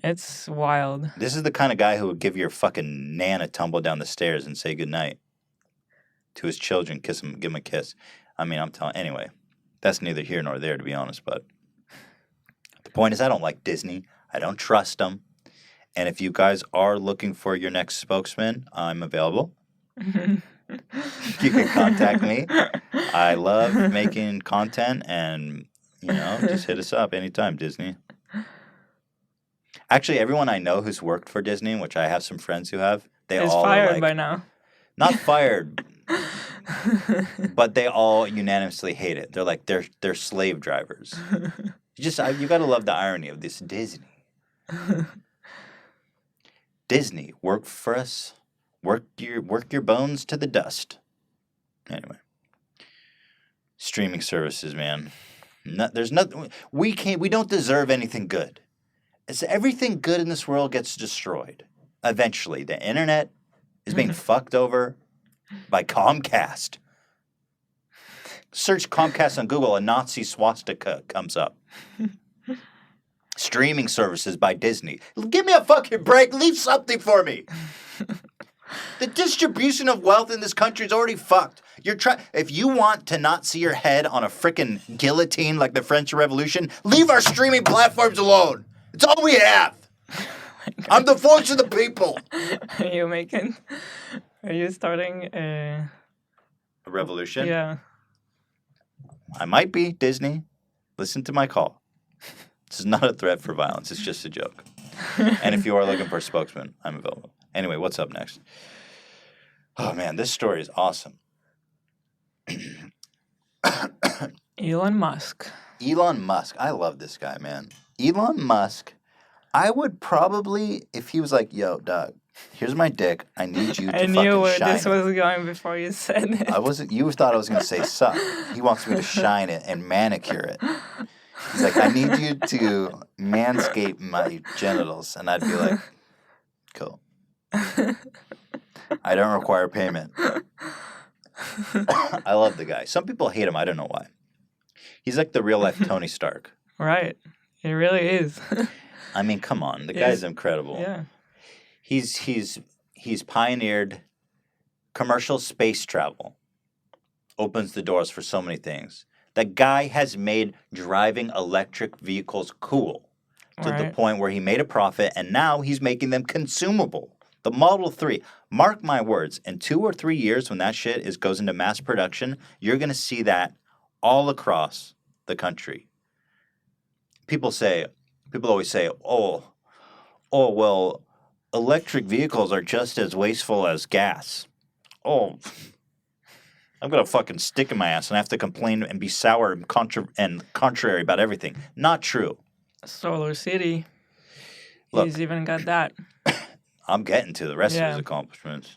It's wild.
This is the kind of guy who would give your fucking nan a tumble down the stairs and say goodnight to his children, give him a kiss. I mean, I'm telling. Anyway, that's neither here nor there, to be honest. But the point is, I don't like Disney. I don't trust them. And if you guys are looking for your next spokesman, I'm available. You can contact me. I love making content, and just hit us up anytime, Disney. Actually, everyone I know who's worked for Disney, which I have some friends who have, they
He's
all
fired
are like,
by now.
Not fired, but they all unanimously hate it. They're like they're slave drivers. You got to love the irony of this Disney. Disney, work for us. Work your bones to the dust. Anyway, streaming services, man. There's nothing. We don't deserve anything good. Everything good in this world gets destroyed. Eventually, the internet is being fucked over by Comcast. Search Comcast on Google, a Nazi swastika comes up. Streaming services by Disney. Give me a fucking break. Leave something for me. The distribution of wealth in this country is already fucked. If you want to not see your head on a frickin' guillotine like the French Revolution, leave our streaming platforms alone. It's all we have. I'm the voice of the people.
Are you starting a
revolution?
Yeah.
I might be, Disney. Listen to my call. This is not a threat for violence. It's just a joke. And if you are looking for a spokesman, I'm available. Anyway, what's up next? Oh, man, this story is awesome.
Elon Musk.
Elon Musk. I love this guy, man. Elon Musk, I would probably, if he was like, yo, Doug, here's my dick. I need you to
I
fucking
knew where
shine
this was going before you said it.
You thought I was going to say suck. He wants me to shine it and manicure it. He's like, I need you to manscape my genitals. And I'd be like, cool. I don't require payment. I love the guy. Some people hate him. I don't know why. He's like the real life Tony Stark.
Right. He really is.
I mean, come on. The guy's incredible.
Yeah.
He's pioneered commercial space travel. Opens the doors for so many things. The guy has made driving electric vehicles cool to the point where he made a profit, and now he's making them consumable. The Model 3, mark my words, in 2 or 3 years when that shit goes into mass production, you're going to see that all across the country. People always say, oh, well, electric vehicles are just as wasteful as gas. Oh, I'm going to fucking stick in my ass and have to complain and be sour and contrary about everything. Not true.
Solar City.
Look,
He's even got that.
I'm getting to the rest of his accomplishments.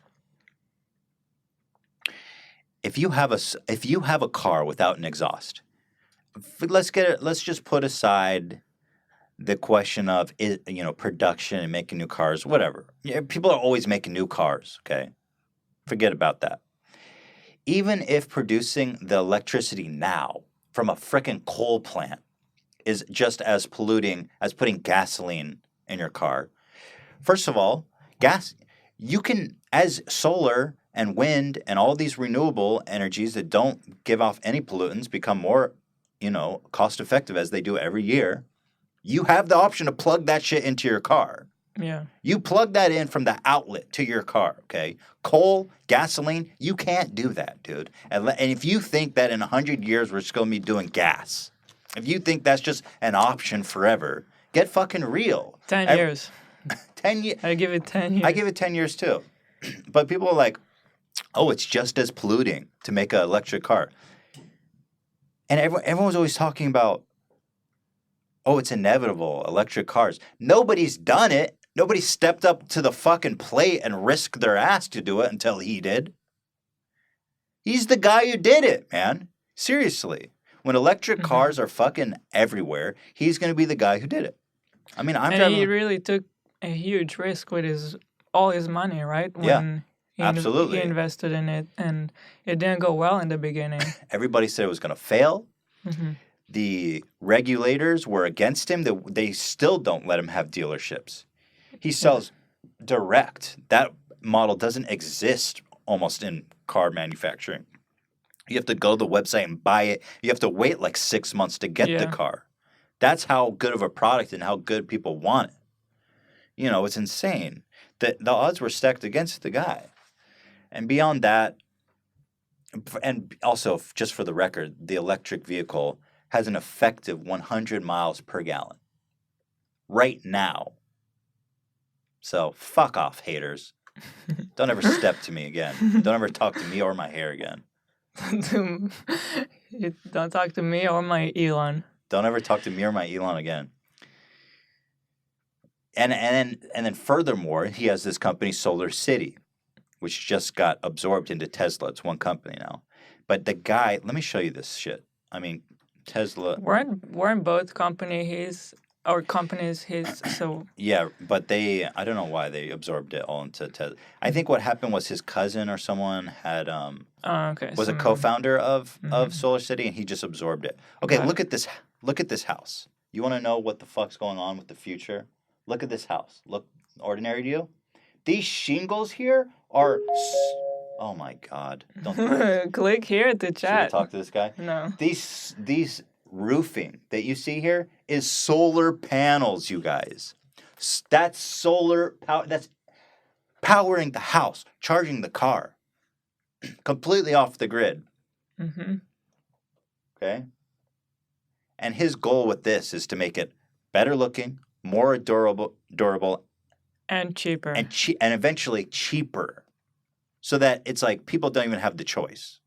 If you have a car without an exhaust, let's just put aside the question of production and making new cars, whatever. Yeah, people are always making new cars, okay? Forget about that. Even if producing the electricity now from a frickin' coal plant is just as polluting as putting gasoline in your car. First of all, you can, as solar and wind and all these renewable energies that don't give off any pollutants become more, cost effective as they do every year, you have the option to plug that shit into your car.
Yeah.
You plug that in from the outlet to your car, okay? Coal, gasoline, you can't do that, dude. And if you think that in 100 years we're just going to be doing gas, if you think that's just an option forever, get fucking real.
10 years.
10 years.
I give it 10 years.
I give it 10 years too. But people are like, oh, it's just as polluting to make an electric car. And everyone's always talking about, oh, it's inevitable, electric cars. Nobody's done it. Nobody stepped up to the fucking plate and risked their ass to do it until he did. He's the guy who did it, man. Seriously. When electric cars are fucking everywhere, he's going to be the guy who did it. I mean, I'm
And
driving.
he really took a huge risk with all his money, right?
Yeah, absolutely.
He invested in it, and it didn't go well in the beginning.
Everybody said it was going to fail.
Hmm.
The regulators were against him. They still don't let him have dealerships. He sells direct. That model doesn't exist almost in car manufacturing. You have to go to the website and buy it. You have to wait like 6 months to get the car. That's how good of a product and how good people want it. You know, it's insane. The odds were stacked against the guy. And beyond that, and also just for the record, the electric vehicle has an effective 100 miles per gallon right now. So fuck off, haters. Don't ever step to me again. Don't ever talk to me or my hair again.
Don't talk to me or my Elon.
Don't ever talk to me or my Elon again. And then furthermore, he has this company, Solar City, which just got absorbed into Tesla. It's one company now. But the guy, let me show you this shit. I mean, Tesla.
Weren't both companies his? So
Yeah, but I don't know why they absorbed it all into Tesla. I think what happened was his cousin or someone had was a co-founder of Solar City, and he just absorbed it. Okay, look at this. Look at this house. You want to know what the fuck's going on with the future? Look at this house. Look, ordinary to you? These shingles here are. Oh my God! Don't
click here to chat.
Should I talk to this guy?
No.
These roofing that you see here is solar panels, you guys. That's solar power. That's powering the house, charging the car, completely off the grid.
Mm-hmm.
Okay. And his goal with this is to make it better looking, more durable,
and cheaper,
and eventually cheaper, so that it's like people don't even have the choice.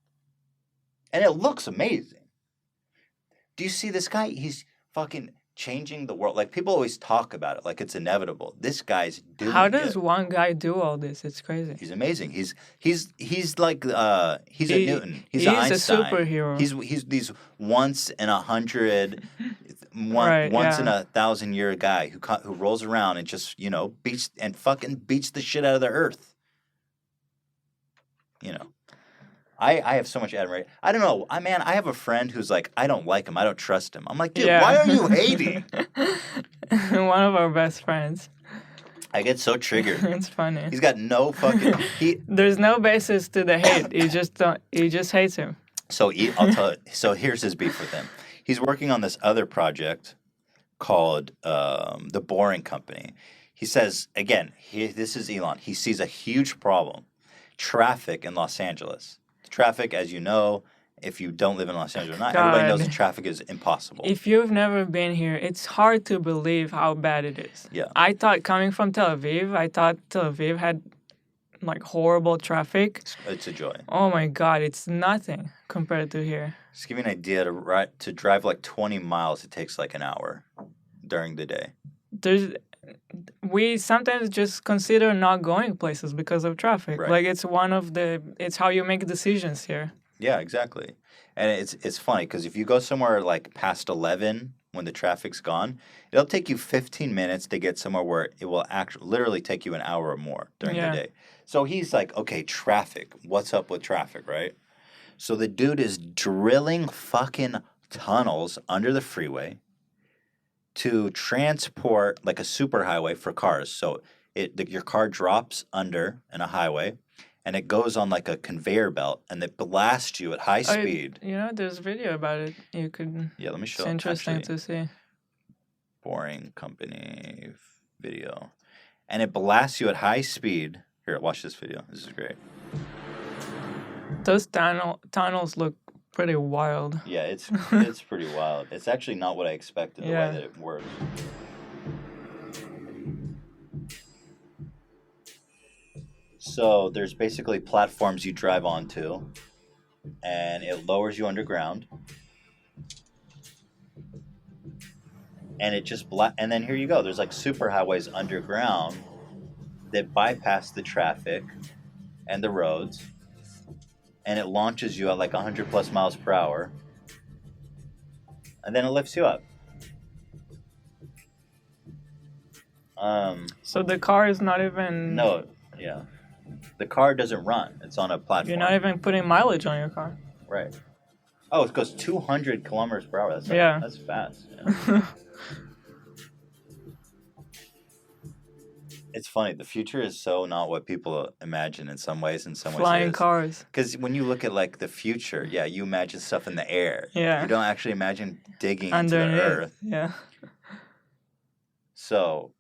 And it looks amazing. Do you see this guy? He's fucking changing the world. Like, people always talk about it like it's inevitable. This guy's doing it.
How does one guy do all this? It's crazy.
He's amazing. He's like he's a Newton. He's an Einstein.
A superhero.
He's these once in 100,
Right,
once
yeah.
in 1,000 year guy who rolls around and just beats the shit out of the earth. You know. I have so much admiration. I don't know. I have a friend who's like, I don't like him. I don't trust him. I'm like, dude, why are you hating?
One of our best friends.
I get so triggered.
It's funny.
He's got no fucking.
There's no basis to the hate. He just hates him.
So I'll tell you. So here's his beef with him. He's working on this other project called The Boring Company. He says, again, this is Elon. He sees a huge problem. Traffic in Los Angeles. Traffic, as you know, if you don't live in Los Angeles, everybody knows that traffic is impossible.
If you've never been here, it's hard to believe how bad it is.
Yeah.
I thought, coming from Tel Aviv, Tel Aviv had like horrible traffic.
It's a joy.
Oh my God, it's nothing compared to here.
Just give you an idea, to drive like 20 miles, it takes like an hour during the day. We sometimes just consider not going places because of traffic. Right.
Like it's how you make decisions here.
Yeah, exactly. And it's funny because if you go somewhere like past 11 when the traffic's gone, it'll take you 15 minutes to get somewhere where it will actually literally take you an hour or more during the day. So he's like, okay, traffic. What's up with traffic, right? So the dude is drilling fucking tunnels under the freeway to transport like a superhighway for cars. So your car drops under in a highway, and it goes on like a conveyor belt, and it blasts you at high speed.
There's a video about it. You could.
Yeah, let me show.
It's interesting to see.
Boring Company video, and it blasts you at high speed. Here, watch this video. This is great.
Those tunnels look pretty wild.
Yeah, it's pretty wild. It's actually not what I expected, the way that it works. So there's basically platforms you drive onto, and it lowers you underground. And it just and then here you go. There's like superhighways underground that bypass the traffic and the roads. And it launches you at like 100 plus miles per hour. and then it lifts you up.
So the car is not even...
No, yeah. The car doesn't run. It's on a platform.
You're not even putting mileage on your car.
Right. Oh, it goes 200 kilometers per hour. That's fast. Yeah. It's funny. The future is so not what people imagine in some ways. In some ways,
flying cars.
Because when you look at like the future, yeah, you imagine stuff in the air.
Yeah.
You don't actually imagine digging
underneath
into the earth.
Yeah.
So.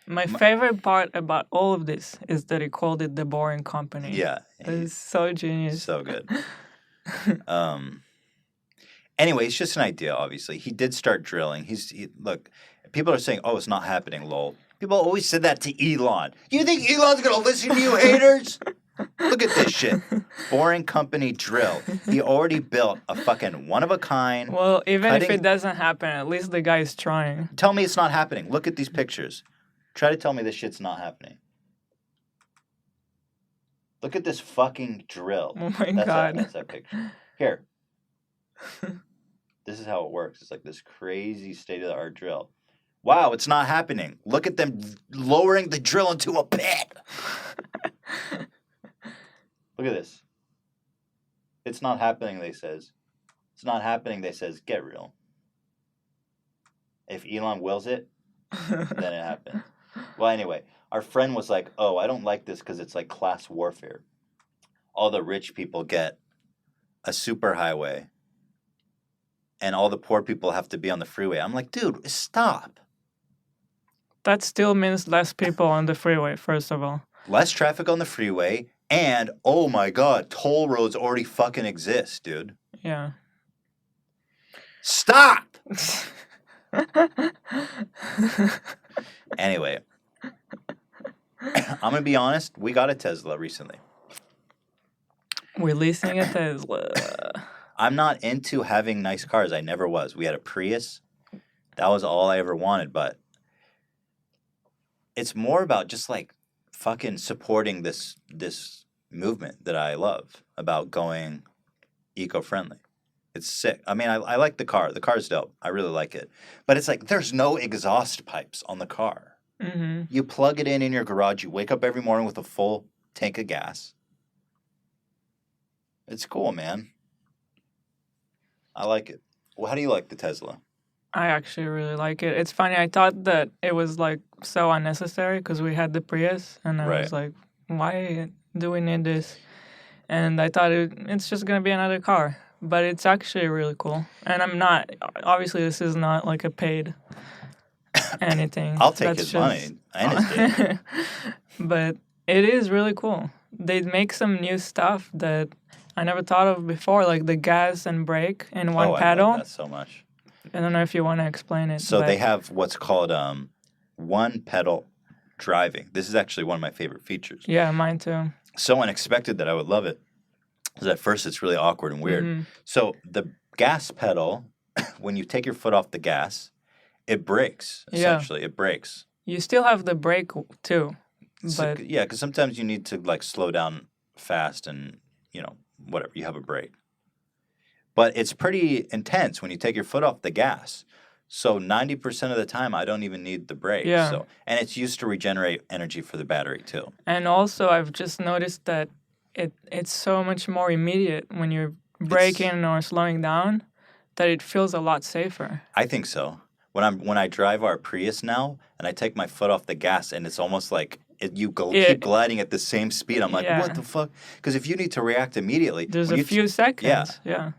My favorite part about all of this is that he called it the Boring Company.
Yeah.
It's so genius.
So good. Anyway, it's just an idea, obviously. He did start drilling. Look, people are saying, oh, it's not happening, lol. People always said that to Elon. You think Elon's going to listen to you haters? Look at this shit. Boring Company drill. He already built a fucking one-of-a-kind.
Well, even if it doesn't happen, at least the guy is trying.
Tell me it's not happening. Look at these pictures. Try to tell me this shit's not happening. Look at this fucking drill.
Oh my God.
That's that picture. Here. This is how it works. It's like this crazy state-of-the-art drill. Wow, it's not happening. Look at them lowering the drill into a pit. Look at this. It's not happening, they says. It's not happening, they says. Get real. If Elon wills it, then it happens. Well, anyway, our friend was like, oh, I don't like this because it's like class warfare. All the rich people get a superhighway, and all the poor people have to be on the freeway. I'm like, dude, stop.
That still means less people on the freeway, first of all.
Less traffic on the freeway, and, oh my God, toll roads already fucking exist, dude.
Yeah.
Stop! Anyway, I'm going to be honest. We got a Tesla recently.
We're leasing a Tesla.
I'm not into having nice cars. I never was. We had a Prius. That was all I ever wanted. But it's more about just like fucking supporting this movement that I love about going eco-friendly. It's sick. I mean, I like the car. The car's dope. I really like it. But it's like there's no exhaust pipes on the car.
Mm-hmm.
You plug it in your garage. You wake up every morning with a full tank of gas. It's cool, man. I like it. Well, how do you like the Tesla?
I actually really like it. It's funny. I thought that it was like so unnecessary because we had the Prius. And I was like, why do we need this? And I thought it's just going to be another car. But it's actually really cool. And I'm not, obviously this is not like a paid anything.
I'll take his money and his data.
But it is really cool. They make some new stuff that I never thought of before, like the gas and brake in one pedal.
I love that so much.
I don't know if you want to explain it.
So they have what's called one pedal driving. This is actually one of my favorite features.
Yeah, mine too.
So unexpected that I would love it. Because at first it's really awkward and weird. Mm-hmm. So the gas pedal, when you take your foot off the gas, it brakes, essentially. Yeah. It brakes.
You still have the brake too.
So, yeah, because sometimes you need to like slow down fast and, whatever, you have a brake. But it's pretty intense when you take your foot off the gas. So 90% of the time, I don't even need the brake.
Yeah.
And it's used to regenerate energy for the battery too.
And also, I've just noticed that it's so much more immediate when you're braking or slowing down that it feels a lot safer.
I think so. When I drive our Prius now and I take my foot off the gas and it's almost like keep gliding at the same speed. I'm like, what the fuck? Because if you need to react immediately,
there's a few seconds. Yeah.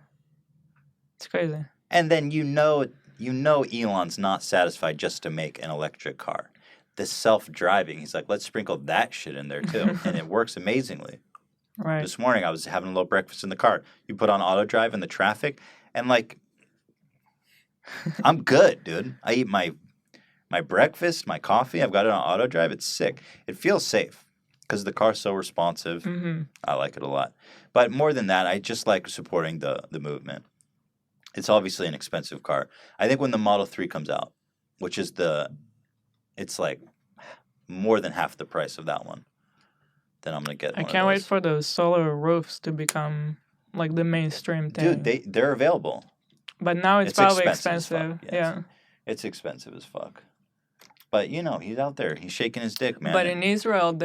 It's crazy.
And then you know Elon's not satisfied just to make an electric car. The self-driving, he's like, let's sprinkle that shit in there too, and it works amazingly.
Right.
This morning, I was having a little breakfast in the car. You put on auto drive in the traffic, and like, I'm good, dude. I eat my breakfast, my coffee. I've got it on auto drive. It's sick. It feels safe because the car's so responsive.
Mm-hmm.
I like it a lot. But more than that, I just like supporting the movement. It's obviously an expensive car. I think when the Model 3 comes out, which is it's like more than half the price of that one. Then I'm going to get one.
I can't wait for those solar roofs to become like the mainstream thing.
Dude, they're available.
But now it's probably expensive. Yeah.
It's expensive as fuck. But, you know, he's out there. He's shaking his dick, man.
But in Israel,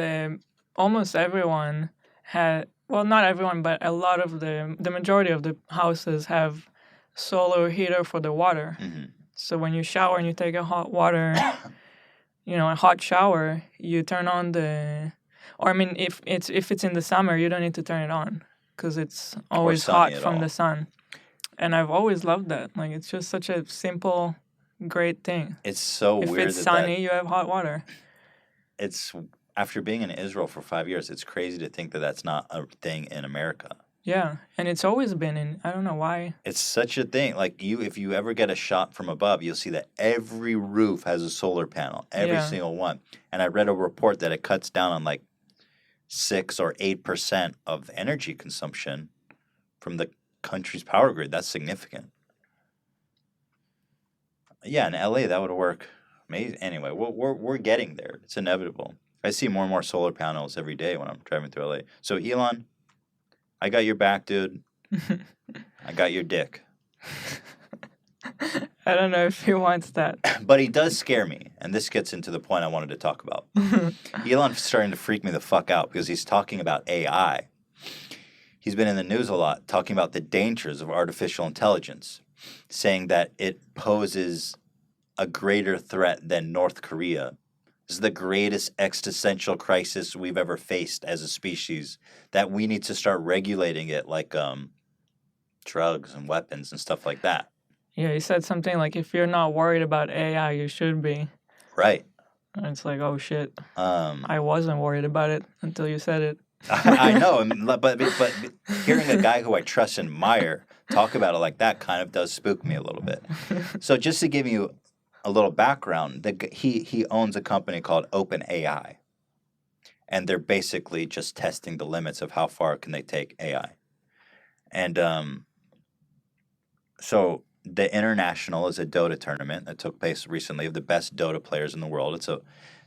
almost everyone had, well, not everyone, but a lot of the majority of the houses have solar heater for the water.
Mm-hmm.
So when you shower and you take a hot water, you know, a hot shower, you turn on or I mean, if it's in the summer, you don't need to turn it on because it's always hot from the sun. And I've always loved that. Like, it's just such a simple, great thing.
It's so weird.
If it's sunny, you have hot water.
It's, after being in Israel for 5 years, it's crazy to think that that's not a thing in America.
Yeah, and it's always been in, I don't know why.
It's such a thing. Like, if you ever get a shot from above, you'll see that every roof has a solar panel, every single one. And I read a report that it cuts down on like 6 or 8% of energy consumption from the country's power grid. That's significant. Yeah, in LA that would work. Amazing. Anyway, we're getting there. It's inevitable. I see more and more solar panels every day when I'm driving through LA. So Elon, I got your back, dude. I got your dick.
I don't know if he wants that.
But he does scare me, and this gets into the point I wanted to talk about. Elon's starting to freak me the fuck out because he's talking about AI. He's been in the news a lot talking about the dangers of artificial intelligence, saying that it poses a greater threat than North Korea. This is the greatest existential crisis we've ever faced as a species, that we need to start regulating it like drugs and weapons and stuff like that.
Yeah, he said something like, if you're not worried about AI, you should be.
Right.
And it's like, oh, shit. I wasn't worried about it until you said it.
I know, but hearing a guy who I trust and admire talk about it like that kind of does spook me a little bit. So just to give you a little background, he owns a company called OpenAI, and they're basically just testing the limits of how far can they take AI. And so the International is a Dota tournament that took place recently of the best Dota players in the world.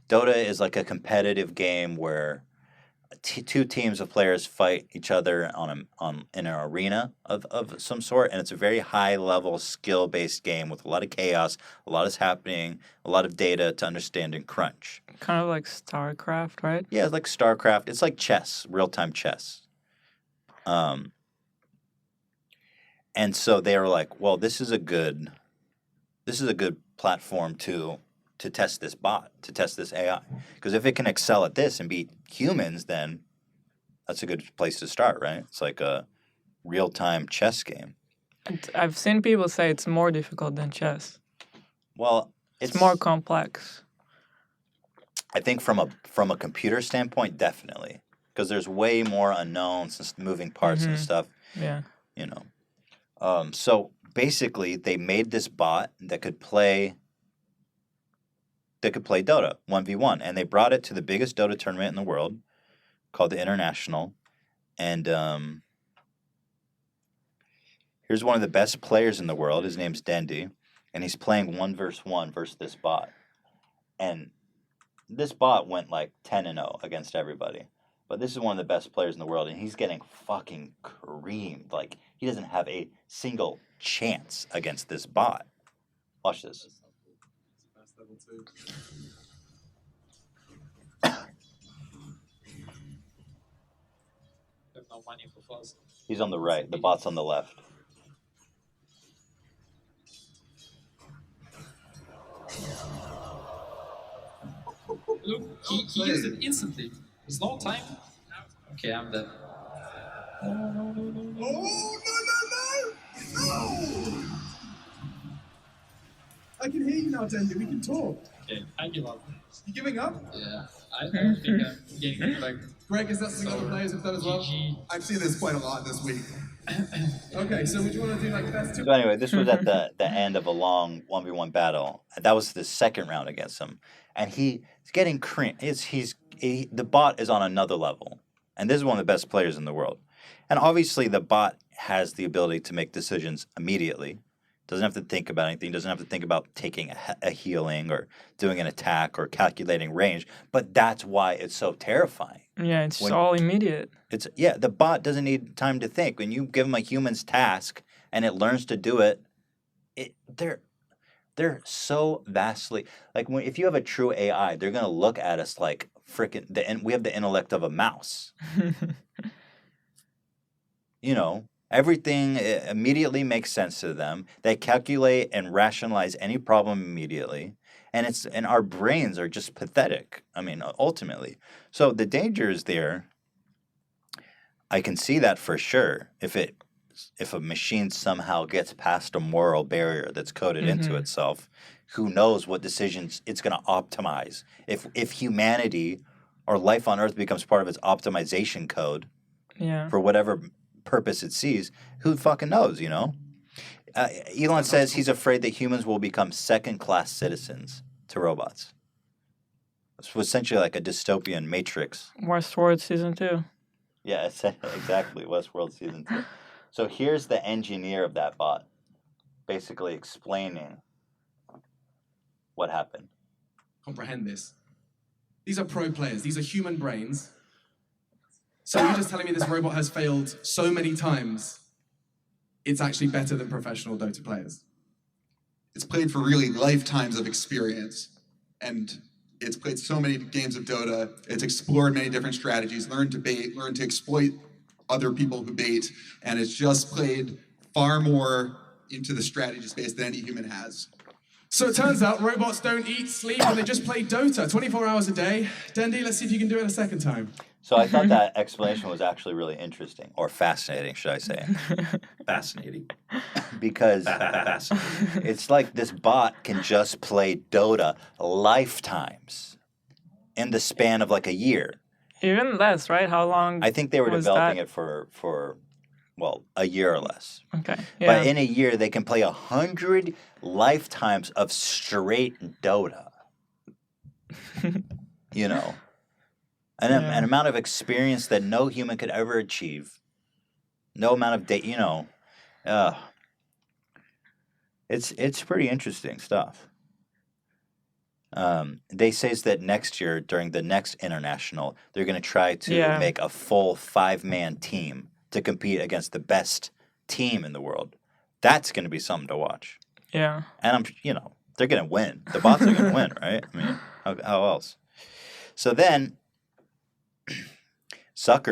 Dota is like a competitive game where two teams of players fight each other in an arena of some sort, and it's a very high level skill based game with a lot of chaos, a lot is happening, a lot of data to understand and crunch.
Kind of like StarCraft, right?
Yeah, it's like StarCraft. It's like chess, real time chess. And so they were like, well, this is a good platform to test this bot, to test this AI. Because if it can excel at this and beat humans, then that's a good place to start, right? It's like a real-time chess game.
I've seen people say it's more difficult than chess.
Well,
it's more complex.
I think from a computer standpoint, definitely. Because there's way more unknowns and moving parts and stuff.
Yeah.
You know. So basically, they made this bot that could play Dota 1v1, and they brought it to the biggest Dota tournament in the world, called the International. And here's one of the best players in the world. His name's Dendi, and he's playing 1v1 versus this bot. And this bot went like 10-0 against everybody. But this is one of the best players in the world, and he's getting fucking creamed. Like, he doesn't have a single chance against this bot. Watch this. He's on the right. The bot's on the left.
Look, he used it instantly. There's no time. Okay, I'm dead.
Oh, no. I can hear you now, Dendi. We can talk.
Okay, I give up.
You giving up?
Yeah, I don't think I'm getting back.
Greg, is that something other players have done as well? I've seen this quite a lot this week. Okay, so would you want to do like best two?
So anyway, this was at the end of a long 1v1 battle. That was the second round against him. And he's getting creamed. The bot is on another level. And this is one of the best players in the world. And obviously the bot has the ability to make decisions immediately. Doesn't have to think about anything. Doesn't have to think about taking a healing or doing an attack or calculating range. But that's why it's so terrifying.
Yeah, it's all immediate.
The bot doesn't need time to think. When you give him a human's task and it learns to do it they're so vastly like if you have a true AI, they're gonna look at us like freaking we have the intellect of a mouse. You know, everything immediately makes sense to them. They calculate and rationalize any problem immediately, and our brains are just pathetic. I mean, ultimately. So the danger is there. I can see that for sure. If a machine somehow gets past a moral barrier that's coded into itself, who knows what decisions it's going to optimize? If humanity or life on Earth becomes part of its optimization code, for whatever purpose it sees, who fucking knows? You know. Elon says he's afraid that humans will become second-class citizens to robots. It's essentially like a dystopian Matrix.
Westworld season 2.
Yeah, exactly. Westworld season 2. So here's the engineer of that bot, basically explaining what happened.
Comprehend this. These are pro players. These are human brains. So you're just telling me this robot has failed so many times, it's actually better than professional Dota players?
It's played for really lifetimes of experience, and it's played so many games of Dota. It's explored many different strategies, learned to bait, learned to exploit other people who bait, and it's just played far more into the strategy space than any human has.
So it turns out robots don't eat, sleep, and they just play Dota 24 hours a day. Dendy, let's see if you can do it a second time.
So I thought that explanation was actually really interesting, or fascinating, should I say.
Fascinating.
Because it's like this bot can just play Dota lifetimes in the span of like a year.
Even less, right? How long?
I think they were developing it for a year or less.
Okay. Yeah.
But in a year, they can play 100 lifetimes of straight Dota. You know, an amount of experience that no human could ever achieve. No amount of data, you know. It's pretty interesting stuff. They say that next year, during the next international, they're going to try to make a full 5-man team to compete against the best team in the world. That's going to be something to watch.
Yeah.
And they're going to win. The bots are going to win, right? I mean, how else? So then, Mark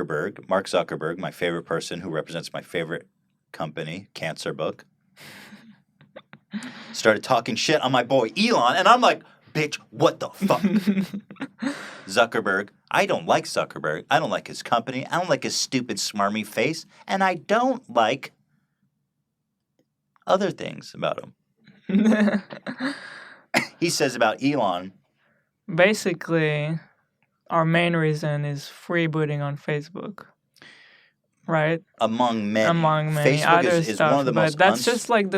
Zuckerberg, my favorite person who represents my favorite company, Cancer Book, started talking shit on my boy Elon, and I'm like, bitch, what the fuck? Zuckerberg. I don't like Zuckerberg. I don't like his company. I don't like his stupid, smarmy face. And I don't like other things about him. He says about Elon.
Basically, our main reason is freebooting on Facebook. Right?
Among many. Facebook
other
is
stuff,
one of the most...
But that's just like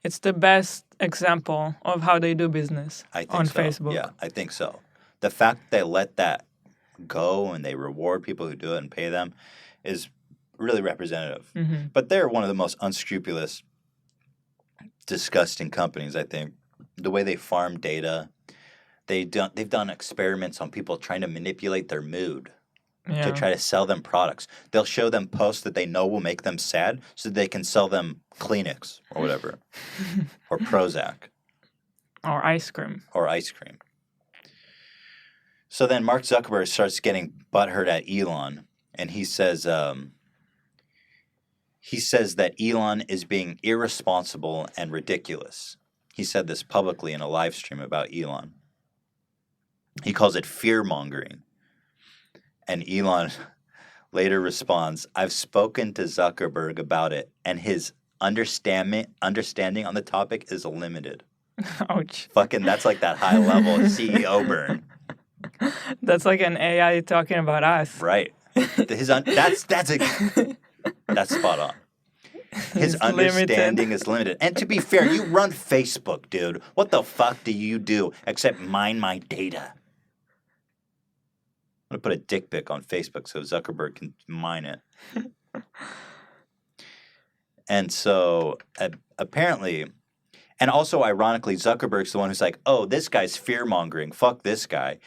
it's the best example of how they do business on Facebook.
Yeah, I think so. The fact they let that go and they reward people who do it and pay them is really representative.
Mm-hmm.
But they're one of the most unscrupulous, disgusting companies, I think. The way they farm data, they've done experiments on people trying to manipulate their mood to try to sell them products. They'll show them posts that they know will make them sad so that they can sell them Kleenex or whatever, or Prozac.
Or ice cream.
So then Mark Zuckerberg starts getting butthurt at Elon, and he says that Elon is being irresponsible and ridiculous. He said this publicly in a live stream about Elon. He calls it fear-mongering. And Elon later responds, I've spoken to Zuckerberg about it, and his understanding on the topic is limited.
Ouch.
Fucking, that's like that high level CEO burn.
That's like an AI talking about us.
Right. That's spot on. His understanding is limited. And to be fair, you run Facebook, dude. What the fuck do you do except mine my data? I'm going to put a dick pic on Facebook so Zuckerberg can mine it. And so apparently, and also ironically, Zuckerberg's the one who's like, oh, this guy's fear-mongering. Fuck this guy.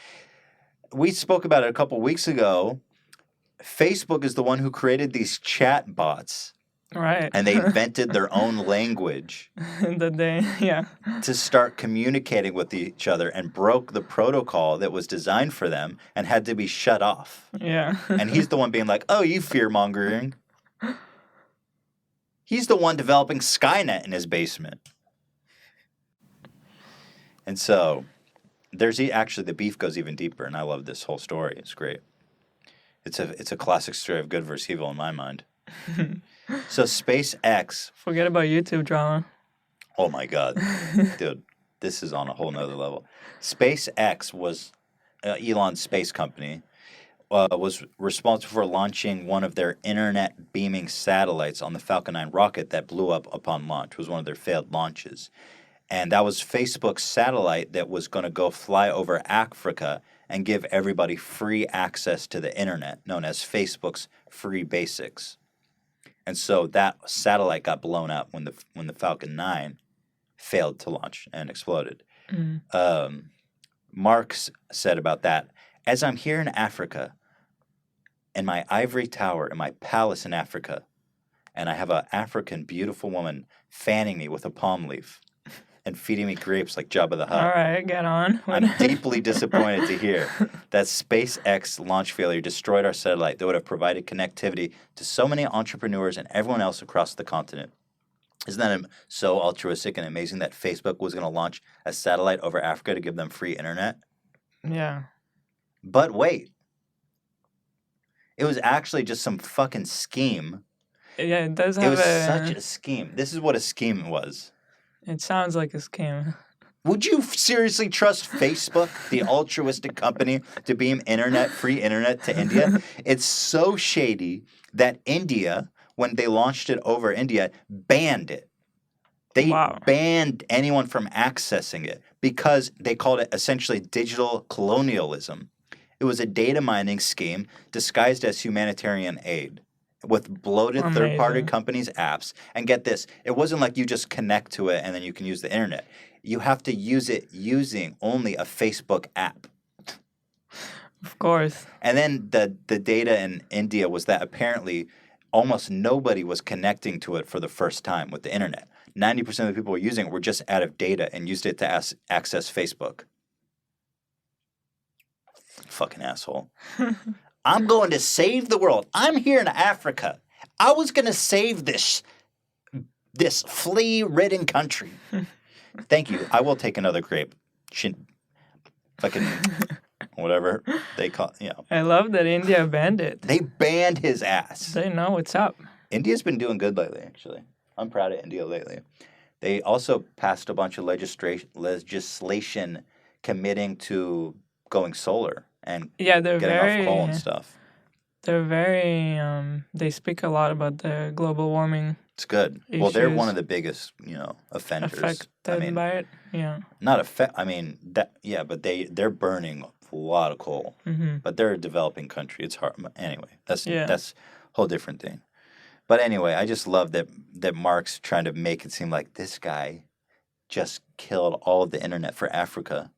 We spoke about it a couple weeks ago. Facebook is the one who created these chat bots
Right.
And they invented their own language to start communicating with each other and broke the protocol that was designed for them and had to be shut off.
Yeah.
And he's the one being like, oh, you fear-mongering. He's the one developing Skynet in his basement. And so actually the beef goes even deeper, and I love this whole story. It's great. It's a classic story of good versus evil in my mind. So SpaceX.
Forget about YouTube drama.
Oh my God, dude, this is on a whole nother level. SpaceX was Elon's space company. Was responsible for launching one of their internet beaming satellites on the Falcon 9 rocket that blew up upon launch. It was one of their failed launches. And that was Facebook's satellite that was going to go fly over Africa and give everybody free access to the internet, known as Facebook's Free Basics. And so that satellite got blown up when the Falcon 9 failed to launch and exploded. Marx said about that, as I'm here in Africa, in my ivory tower, in my palace in Africa, and I have an African beautiful woman fanning me with a palm leaf and feeding me grapes like Jabba the Hutt.
All right, get on.
I'm deeply disappointed to hear that SpaceX launch failure destroyed our satellite that would have provided connectivity to so many entrepreneurs and everyone else across the continent. Isn't that so altruistic and amazing that Facebook was going to launch a satellite over Africa to give them free internet?
Yeah.
But wait. It was actually just some fucking scheme.
Yeah, it does have
such a scheme. This is what a scheme was.
It sounds like a scheme.
Would you seriously trust Facebook, the altruistic company, to beam free internet to India? It's so shady that India, when they launched it over India, banned it. They banned anyone from accessing it because they called it essentially digital colonialism. It was a data mining scheme disguised as humanitarian aid with bloated third-party companies' apps. And get this, it wasn't like you just connect to it and then you can use the internet. You have to use it using only a Facebook app.
Of course.
And then the data in India was that apparently almost nobody was connecting to it for the first time with the internet. 90% of the people who were using it were just out of data and used it to access Facebook. Fucking asshole. I'm going to save the world. I'm here in Africa. I was going to save this flea-ridden country. Thank you. I will take another grape. Fucking whatever they call,
I love that India banned it.
They banned his ass.
They know what's up.
India's been doing good lately, actually. I'm proud of India lately. They also passed a bunch of legislation committing to going solar and getting off coal and stuff.
They're very, they speak a lot about the global warming.
It's good.
Issues.
Well, they're one of the biggest, offenders.
Affected by it, yeah.
Not but they're burning a lot of coal.
Mm-hmm.
But they're a developing country. It's hard. Anyway, that's a whole different thing. But anyway, I just love that Mark's trying to make it seem like this guy just killed all of the internet for Africa.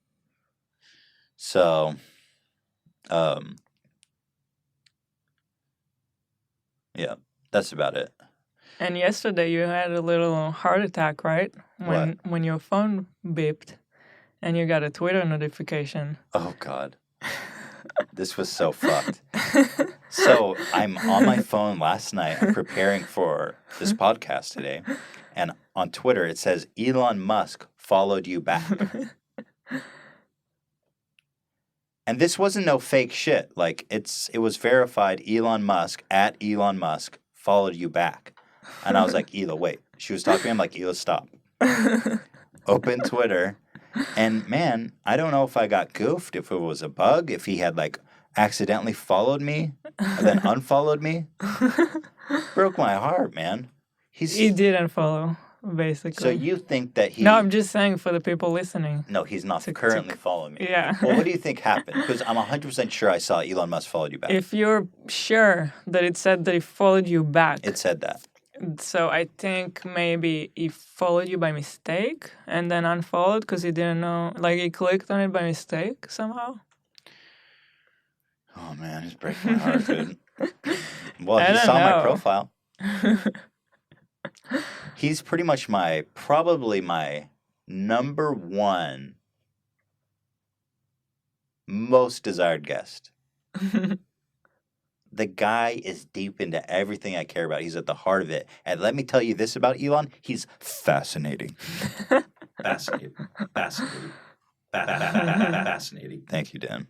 So, yeah, that's about it.
And yesterday you had a little heart attack, right? When your phone beeped and you got a Twitter notification.
Oh, God. This was so fucked. So I'm on my phone last night. I'm preparing for this podcast today. And on Twitter, it says, Elon Musk followed you back. And this wasn't no fake shit. Like, it was verified Elon Musk followed you back. And I was like, Hila, wait. She was talking to me. I'm like, Hila, stop. Open Twitter. And man, I don't know if I got goofed, if it was a bug, if he had accidentally followed me and then unfollowed me. Broke my heart, man.
He did unfollow, basically.
So you think that he...
No, I'm just saying for the people listening.
No, he's not currently following me.
Yeah.
Well, what do you think happened? Because I'm 100% sure I saw Elon Musk followed you back.
If you're sure that it said that he followed you back.
It said that.
So I think maybe he followed you by mistake and then unfollowed because he didn't know. Like he clicked on it by mistake somehow.
Oh man, it's breaking my heart, dude. Well, he saw my profile. He's pretty much probably my number one most desired guest. The guy is deep into everything I care about. He's at the heart of it. And let me tell you this about Elon. He's fascinating. Fascinating. Fascinating. Fascinating. Thank you, Dan.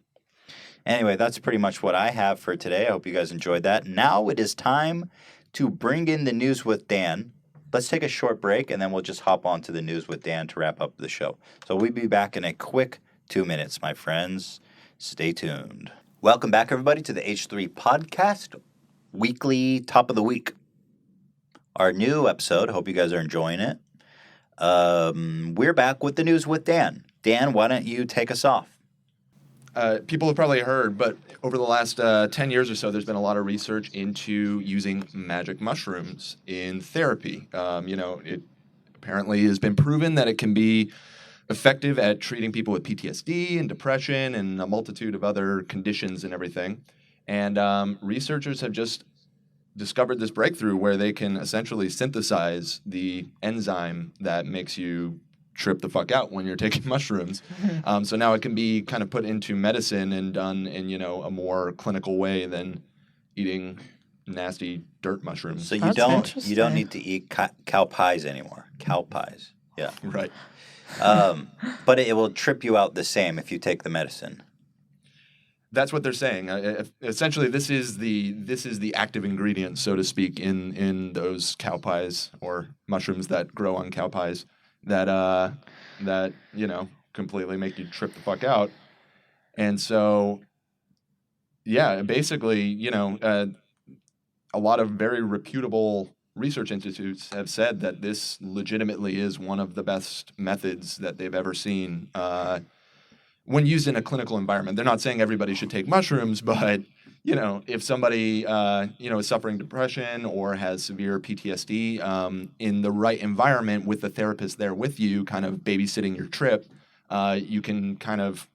Anyway, that's pretty much what I have for today. I hope you guys enjoyed that. Now it is time to bring in the news with Dan. Let's take a short break, and then we'll just hop on to the news with Dan to wrap up the show. So we'll be back in a quick 2 minutes, my friends. Stay tuned. Welcome back, everybody, to the H3 Podcast, weekly top of the week. Our new episode, hope you guys are enjoying it. We're back with the news with Dan. Dan, why don't you take us off?
People have probably heard, but over the last 10 years or so, there's been a lot of research into using magic mushrooms in therapy. It apparently has been proven that it can be effective at treating people with PTSD and depression and a multitude of other conditions and everything. And researchers have just discovered this breakthrough where they can essentially synthesize the enzyme that makes you trip the fuck out when you're taking mushrooms. So now it can be kind of put into medicine and done in, a more clinical way than eating nasty dirt mushrooms.
So you don't need to eat cow pies anymore. Cow pies. Yeah.
Right.
But it will trip you out the same if you take the medicine.
That's what they're saying. Essentially, this is the active ingredient, so to speak, in those cow pies or mushrooms that grow on cow pies that completely make you trip the fuck out. And so, yeah, basically, a lot of very reputable research institutes have said that this legitimately is one of the best methods that they've ever seen when used in a clinical environment. They're not saying everybody should take mushrooms, but if somebody is suffering depression or has severe PTSD, in the right environment with the therapist there with you, kind of babysitting your trip, you can kind of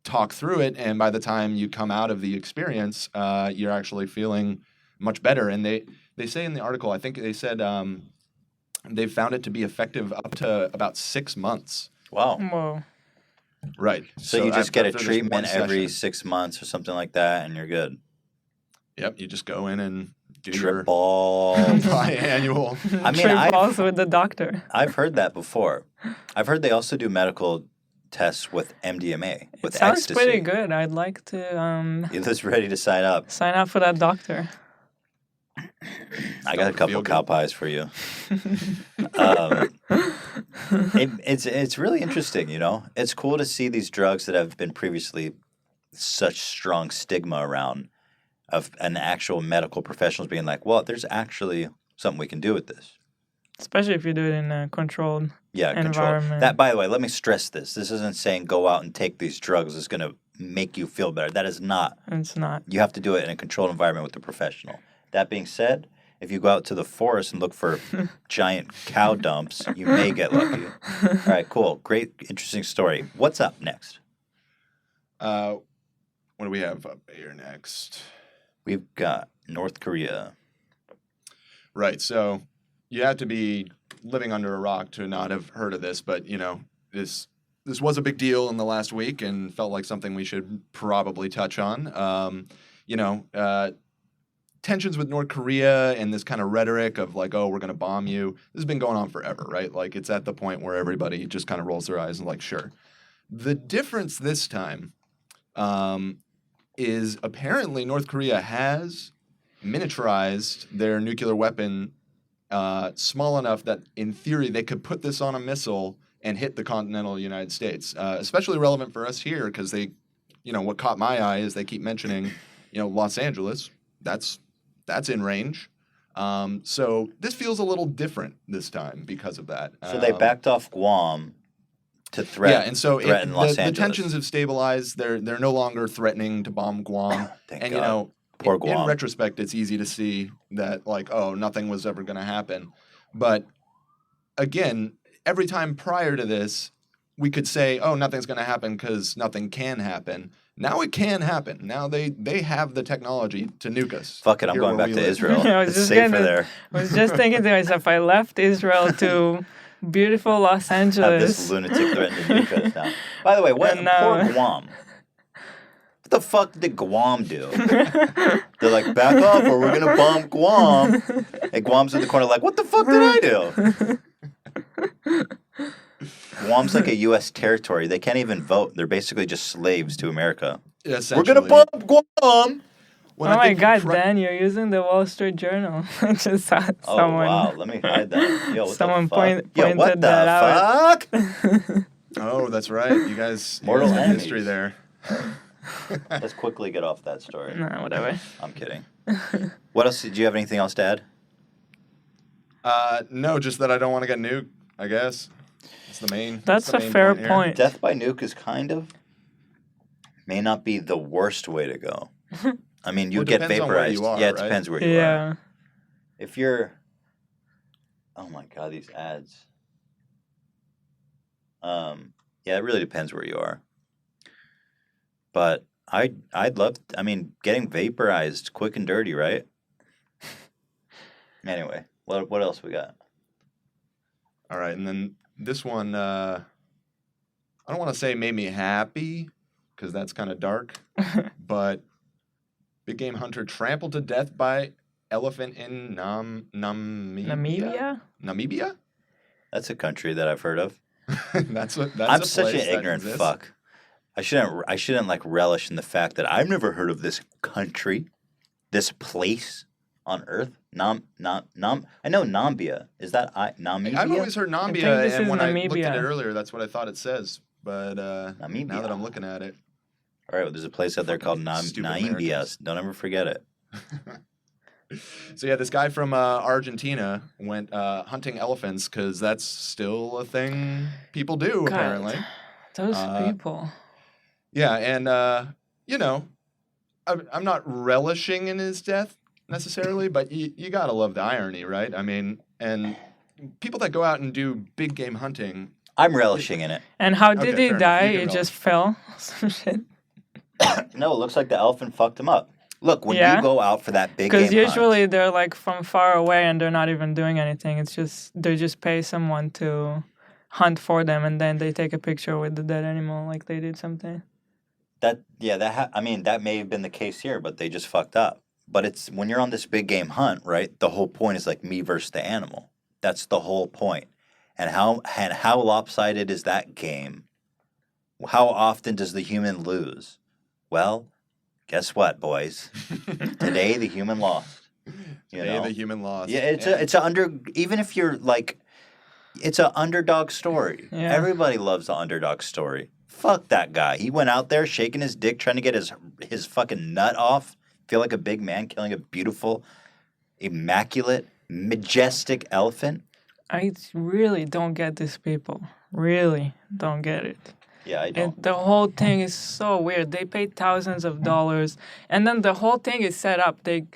talk through it, and by the time you come out of the experience, you're actually feeling much better. And they say in the article, I think they said they've found it to be effective up to about 6 months.
Wow.
Whoa.
Right.
So you just get a
after this
treatment
one
every
session.
6 months or something like that, and you're good.
Yep. You just go in and do
Trip
your
balls.
biannual.
I mean,
Trip balls with the doctor.
I've heard that before. I've heard they also do medical tests with MDMA, with
Sounds
ecstasy.
pretty good. I'd like to
You're just ready to sign up.
sign up for that doctor.
I got a couple cow pies for you. It's really interesting, It's cool to see these drugs that have been previously such strong stigma around of an actual medical professionals being like, well, there's actually something we can do with this.
Especially if you do it in a controlled
Control.
environment.
That, by the way, let me stress this. This isn't saying go out and take these drugs. It's going to make you feel better. That is not.
It's not.
You have to do it in a controlled environment with a professional. That being said, if you go out to the forest and look for giant cow dumps, you may get lucky. All right, cool. Great, interesting story. What's up next?
What do we have up here next?
We've got North Korea.
Right. So you have to be living under a rock to not have heard of this, but this was a big deal in the last week and felt like something we should probably touch on. Tensions with North Korea and this kind of rhetoric of like, oh, we're going to bomb you. This has been going on forever, right? Like it's at the point where everybody just kind of rolls their eyes and like, sure. The difference this time is apparently North Korea has miniaturized their nuclear weapon small enough that in theory they could put this on a missile and hit the continental United States. Especially relevant for us here because they, what caught my eye is they keep mentioning, Los Angeles. That's in range. So this feels a little different this time because of that.
So they backed off Guam to threaten Los Angeles.
The tensions have stabilized. They're no longer threatening to bomb Guam.
Thank God. Poor Guam.
In retrospect, it's easy to see that like, oh, nothing was ever going to happen. But again, every time prior to this, we could say, oh, nothing's going to happen because nothing can happen. Now it can happen. Now they have the technology to nuke us.
Fuck it, I'm going back to Israel.
I
It's safer there.
I was just thinking to myself, I left Israel to beautiful Los
Have
Angeles.
this lunatic threaten to nuke us now. By the way, what poor Guam. What the fuck did Guam do? They're like, back off or we're gonna bomb Guam. And Guam's in the corner like, what the fuck did I do? Guam's like a U.S. territory. They can't even vote. They're basically just slaves to America. We're gonna bomb Guam.
Oh my God, Dan, you're using the Wall Street Journal. I just saw someone.
Wow, let me hide that. Yo, what
someone
the fuck?
pointed
what the
that out.
fuck?
Oh, that's right. You guys
Mortal
have
enemies.
history there.
Let's quickly get off that story.
Nah, whatever.
I'm kidding. What else? Did you have anything else to add?
No, just that I don't want to get nuked, I guess. That's the main.
That's
the
a
main
fair
here.
point.
Death by nuke is may not be the worst way to go. I mean, you
Well, it
get
depends on where
vaporized.
you are,
Yeah, it
right?
depends where you are.
Yeah.
If you're, oh my God, these ads. Yeah, it really depends where you are. But I'd love. I mean, getting vaporized, quick and dirty, right? Anyway, what else we got?
All right, and then this one, I don't want to say made me happy because that's kind of dark, but big game hunter trampled to death by elephant in
Namibia?
Namibia?
That's a country that I've heard of.
That's
I'm
a
such an
place that
ignorant
exists.
fuck. I shouldn't like relish in the fact that I've never heard of this country, this place on Earth. I know Nambia. Is that Namibia?
I've always heard
think
Nambia,
this
and
is
when I looked at
Namibia.
it earlier, that's what I thought it says. But
Namibia.
now that I'm looking at it,
All right, well, there's a place out there called
stupid
Namibia.
Americans.
Don't ever forget it.
so yeah, this guy from Argentina went hunting elephants because that's still a thing people do
God,
apparently.
Those people.
Yeah, and you know, I'm not relishing in his death necessarily, but you gotta love the irony, right? I mean, and people that go out and do big game hunting.
I'm relishing in it.
And how did
Okay,
he
fair enough.
die?
You can
He
relish.
just fell? Some shit.
No, it looks like the elephant fucked him up. Look, when
Yeah?
you go out for that big game
Because
hunt,
usually they're like from far away and they're not even doing anything. It's just they just pay someone to hunt for them and then they take a picture with the dead animal like they did something.
that may have been the case here, but they just fucked up. But it's when you're on this big game hunt, right? The whole point is like me versus the animal. That's the whole point. And how lopsided is that game? How often does the human lose? Well, guess what, boys? Today the human lost.
Today the human lost.
Yeah, it's even if you're like, it's an underdog story.
Yeah.
Everybody loves the underdog story. Fuck that guy. He went out there shaking his dick, trying to get his fucking nut off. Feel like a big man killing a beautiful, immaculate, majestic elephant.
I really don't get these people. Really don't get it.
Yeah, I don't.
And the whole thing is so weird. They pay thousands of dollars, and then the whole thing is set up. They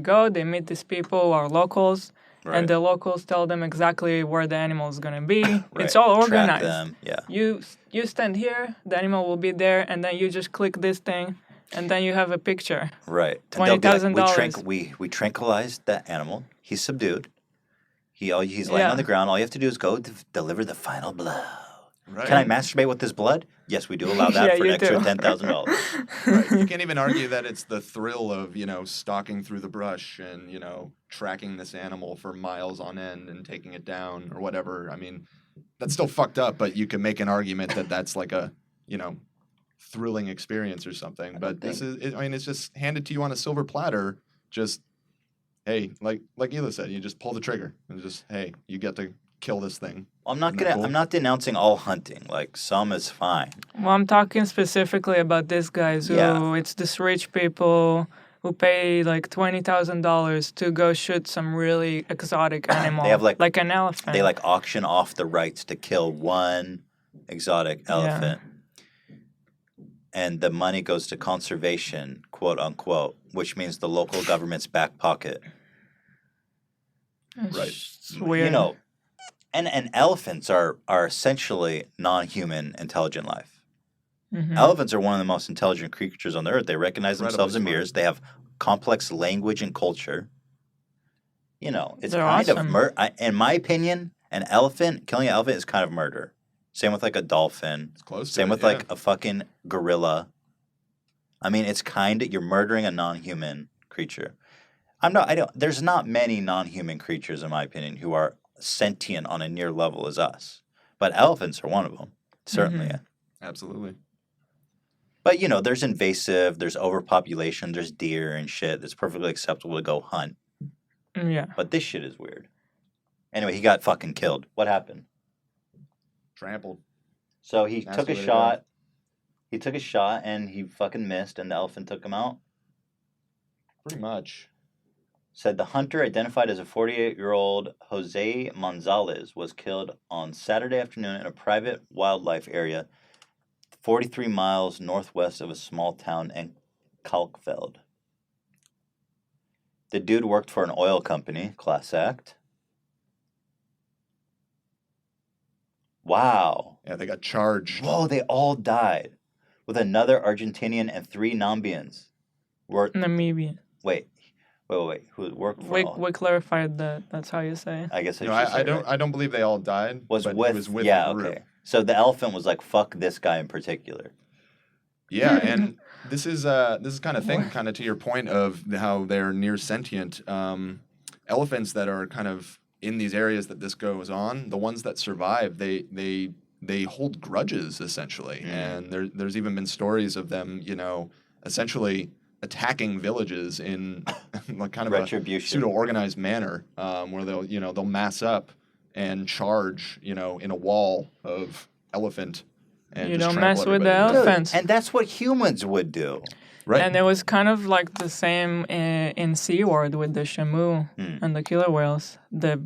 go, they meet these people who are locals,
Right.
and the locals tell them exactly where the animal is gonna be.
Right.
It's all
Track
organized.
them, yeah.
You stand here, the animal will be there, and then you just click this thing, and then you have a picture.
Right. And they'll be like,
$20,000.
we tranquilized that animal. He's subdued. He's laying
Yeah.
on the ground. All you have to do is go deliver the final blow.
Right.
Can I masturbate with this blood? Yes, we do allow that
Yeah,
for an
you
extra
do.
$10,000.
Right. You can't even argue that it's the thrill of, stalking through the brush and, tracking this animal for miles on end and taking it down or whatever. I mean, that's still fucked up, but you can make an argument that that's like a, thrilling experience or something. But it's just handed to you on a silver platter. Just, hey, like Hila said, you just pull the trigger and just, hey, you get to kill this thing.
I'm not
Isn't that cool?
I'm not denouncing all hunting. Like some is fine.
Well, I'm talking specifically about these guys who it's these rich people who pay like $20,000 to go shoot some really exotic animal.
They have
like an elephant.
They like auction off the rights to kill one exotic elephant. And the money goes to conservation, quote unquote, which means the local government's back pocket.
It's
Right.
just weird.
And elephants are essentially non-human intelligent life.
Mhm.
Elephants are one of the most intelligent creatures on the earth. They recognize themselves in
Incredibly
mirrors. They have complex language and culture. You know, it's
They're
kind
awesome.
of in my opinion, killing an elephant is kind of murder. Same with like a dolphin.
It's close to
Same
it,
with
yeah.
like a fucking gorilla. I mean, it's you're murdering a non-human creature. There's not many non-human creatures, in my opinion, who are sentient on a near level as us. But elephants are one of them. Certainly.
Mhm.
Absolutely.
But, you know, there's invasive, there's overpopulation, there's deer and shit. It's perfectly acceptable to go hunt.
Yeah.
But this shit is weird. Anyway, he got fucking killed. What happened?
Trampled.
So he
Nasty
took a
way to
shot. He took a shot and he fucking missed and the elephant took him out.
Pretty much.
Said the hunter, identified as a 48-year-old Jose Monzalez, was killed on Saturday afternoon in a private wildlife area 43 miles northwest of a small town in Kalkfeld. The dude worked for an oil company, class act. Wow.
Yeah, they got charged.
Whoa, they all died. With another Argentinian and 3 Nambians.
Namibian.
Wait. Who worked for
We clarified that. That's how you say it.
I guess
No,
should say
I
it
don't.
right.
I don't believe they all died.
Was
but
with,
he was with
yeah,
the group.
okay. So the elephant was like, fuck this guy in particular.
Yeah, and this is kind of thing, kind of to your point of how they're near sentient. Elephants that are kind of in these areas that this goes on, the ones that survive, they hold grudges essentially, and there's even been stories of them, you know, essentially attacking villages in like kind of
Retribution.
a pseudo-organized manner, where they'll mass up and charge, you know, in a wall of elephant. And
You
just
don't
trample
mess with the
everybody.
elephants.
And that's what humans would do.
Right.
And it was kind of like the same in SeaWorld with the shamu and the killer whales. A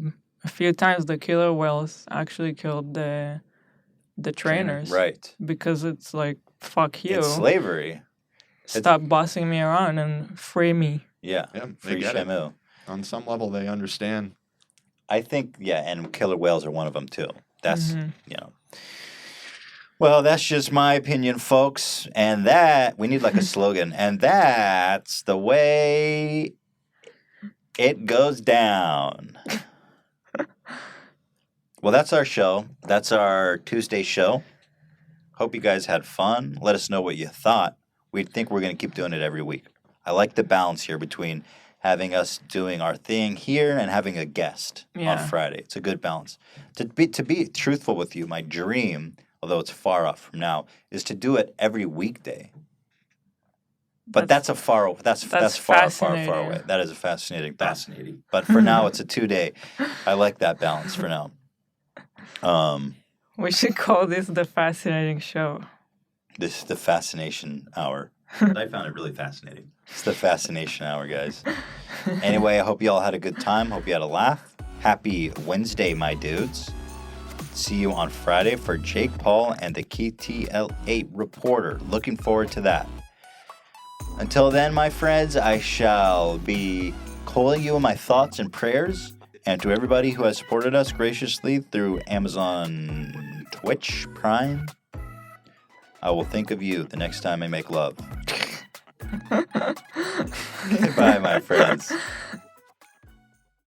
few times the killer whales actually killed the trainers.
Right.
Because it's like, fuck you.
It's slavery.
Stop bossing me around and free me.
Yeah.
Yeah, they
Free
get it.
Shamu.
On some level, they understand.
I think, yeah, and killer whales are one of them too. That's,
Mhm.
you know. Well, that's just my opinion, folks. And we need like a slogan. And that's the way it goes down. Well, that's our show. That's our Tuesday show. Hope you guys had fun. Let us know what you thought. We think we're going to keep doing it every week. I like the balance here between having us doing our thing here and having a guest on Friday. It's a good balance. To be truthful with you, my dream, although it's far off from now, is to do it every weekday. But that's far away. That is a fascinating thought. But for now, it's a 2-day. I like that balance for now.
We should call this the fascinating show.
This is the fascination hour. I found it really fascinating. It's the fascination hour, guys. Anyway, I hope you all had a good time. Hope you had a laugh. Happy Wednesday, my dudes. See you on Friday for Jake Paul and the KTL8 Reporter. Looking forward to that. Until then, my friends, I shall be calling you in my thoughts and prayers. And to everybody who has supported us graciously through Amazon Twitch Prime, I will think of you the next time I make love. Goodbye, my friends.